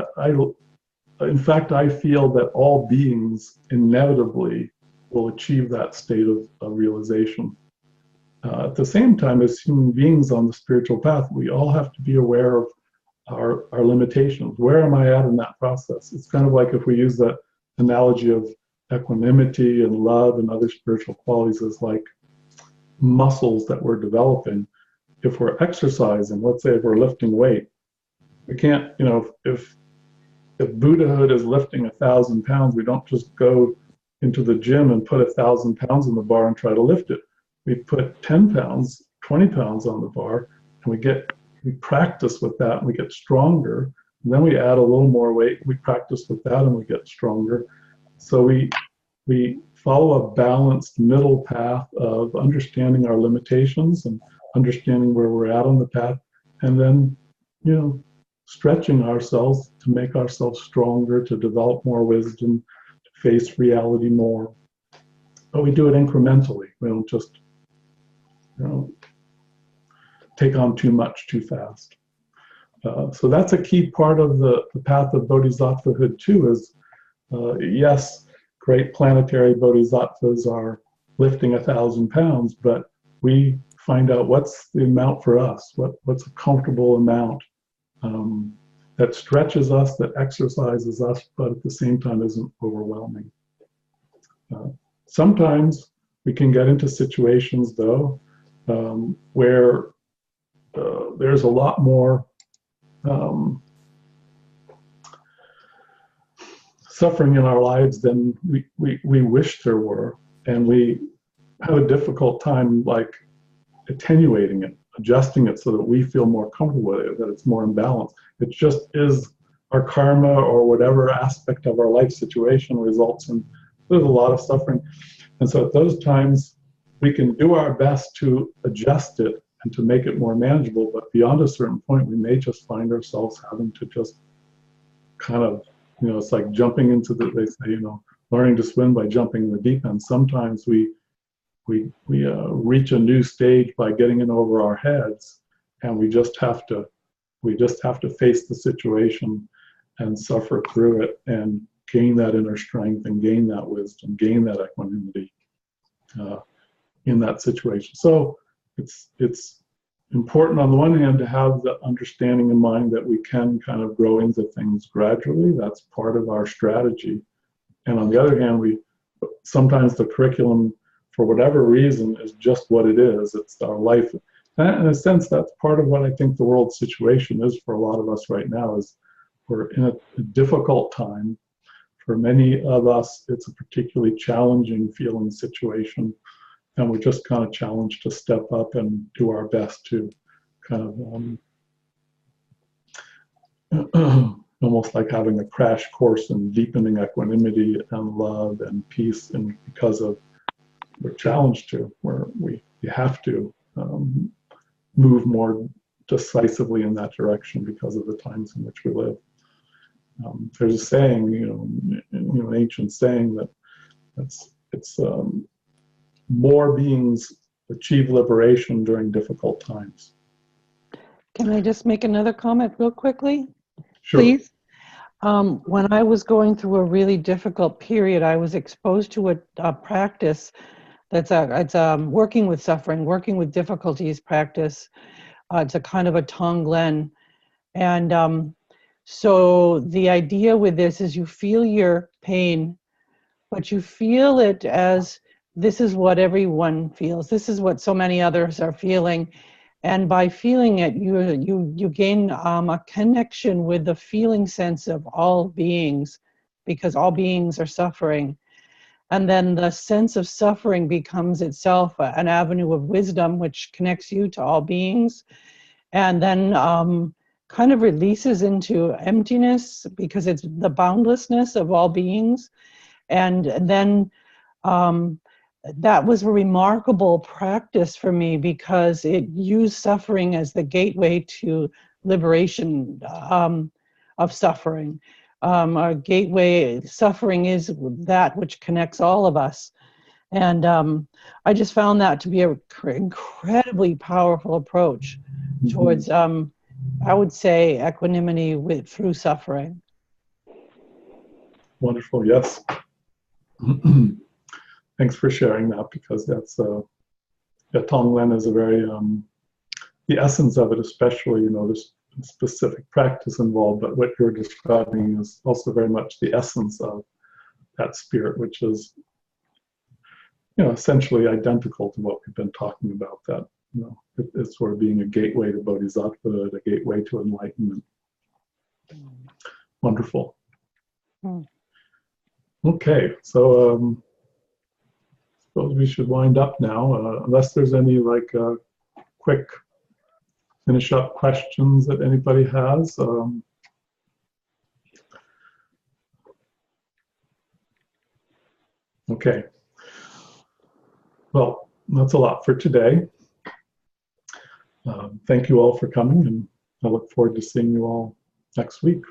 In fact, I feel that all beings inevitably will achieve that state of realization. At the same time, as human beings on the spiritual path, we all have to be aware of our limitations. Where am I at in that process? It's kind of like if we use that analogy of equanimity and love and other spiritual qualities as like muscles that we're developing. If we're exercising, let's say if we're lifting weight, we can't, if Buddhahood is lifting 1,000 pounds, we don't just go into the gym and put 1,000 pounds on the bar and try to lift it. We put 10 pounds, 20 pounds on the bar, and we practice with that and we get stronger. And then we add a little more weight, we practice with that and we get stronger. So we follow a balanced middle path of understanding our limitations and understanding where we're at on the path, and then, stretching ourselves to make ourselves stronger, to develop more wisdom, to face reality more. But we do it incrementally. We don't just, take on too much too fast. So that's a key part of the path of bodhisattvahood too, is yes, great planetary bodhisattvas are lifting 1,000 pounds, but we find out what's the amount for us, what's a comfortable amount that stretches us, that exercises us, but at the same time isn't overwhelming. Sometimes we can get into situations though where there's a lot more suffering in our lives than we wish there were, and we have a difficult time like attenuating it, adjusting it so that we feel more comfortable with it, that it's more in balance. It just is our karma or whatever aspect of our life situation results in there's a lot of suffering. And so at those times, we can do our best to adjust it and to make it more manageable, but beyond a certain point, we may just find ourselves having to just kind of, it's like jumping into they say, learning to swim by jumping in the deep end. Sometimes we reach a new stage by getting in over our heads, and we just have to face the situation and suffer through it and gain that inner strength and gain that wisdom, gain that equanimity in that situation. So it's important on the one hand to have the understanding in mind that we can kind of grow into things gradually. That's part of our strategy. And on the other hand, sometimes the curriculum, for whatever reason, is just what it is. It's our life. And in a sense, that's part of what I think the world situation is for a lot of us right now, is we're in a difficult time. For many of us, it's a particularly challenging feeling situation. And we're just kind of challenged to step up and do our best to kind of almost like having a crash course in deepening equanimity and love and peace, and because of we're challenged to, where we have to move more decisively in that direction because of the times in which we live. There's a saying, an ancient saying that it's more beings achieve liberation during difficult times. Can I just make another comment real quickly? Sure. Please? When I was going through a really difficult period, I was exposed to a practice it's working with suffering, working with difficulties practice. It's a kind of a Tonglen. And So the idea with this is you feel your pain, but you feel it as this is what everyone feels. This is what so many others are feeling. And by feeling it, you gain a connection with the feeling sense of all beings, because all beings are suffering. And then the sense of suffering becomes itself an avenue of wisdom, which connects you to all beings. And then kind of releases into emptiness, because it's the boundlessness of all beings. And then that was a remarkable practice for me, because it used suffering as the gateway to liberation of suffering. Our gateway, suffering is that which connects all of us. And I just found that to be an incredibly powerful approach towards, I would say, equanimity through suffering. Wonderful, yes. Thanks for sharing that, because that's, Tonglen is a very, the essence of it especially, there's specific practice involved, but what you're describing is also very much the essence of that spirit, which is, essentially identical to what we've been talking about, that, it's sort of being a gateway to bodhisattva, a gateway to enlightenment. Wonderful. Okay, so suppose we should wind up now, unless there's any quick finish up questions that anybody has. Okay. Well, that's a lot for today. Thank you all for coming, and I look forward to seeing you all next week.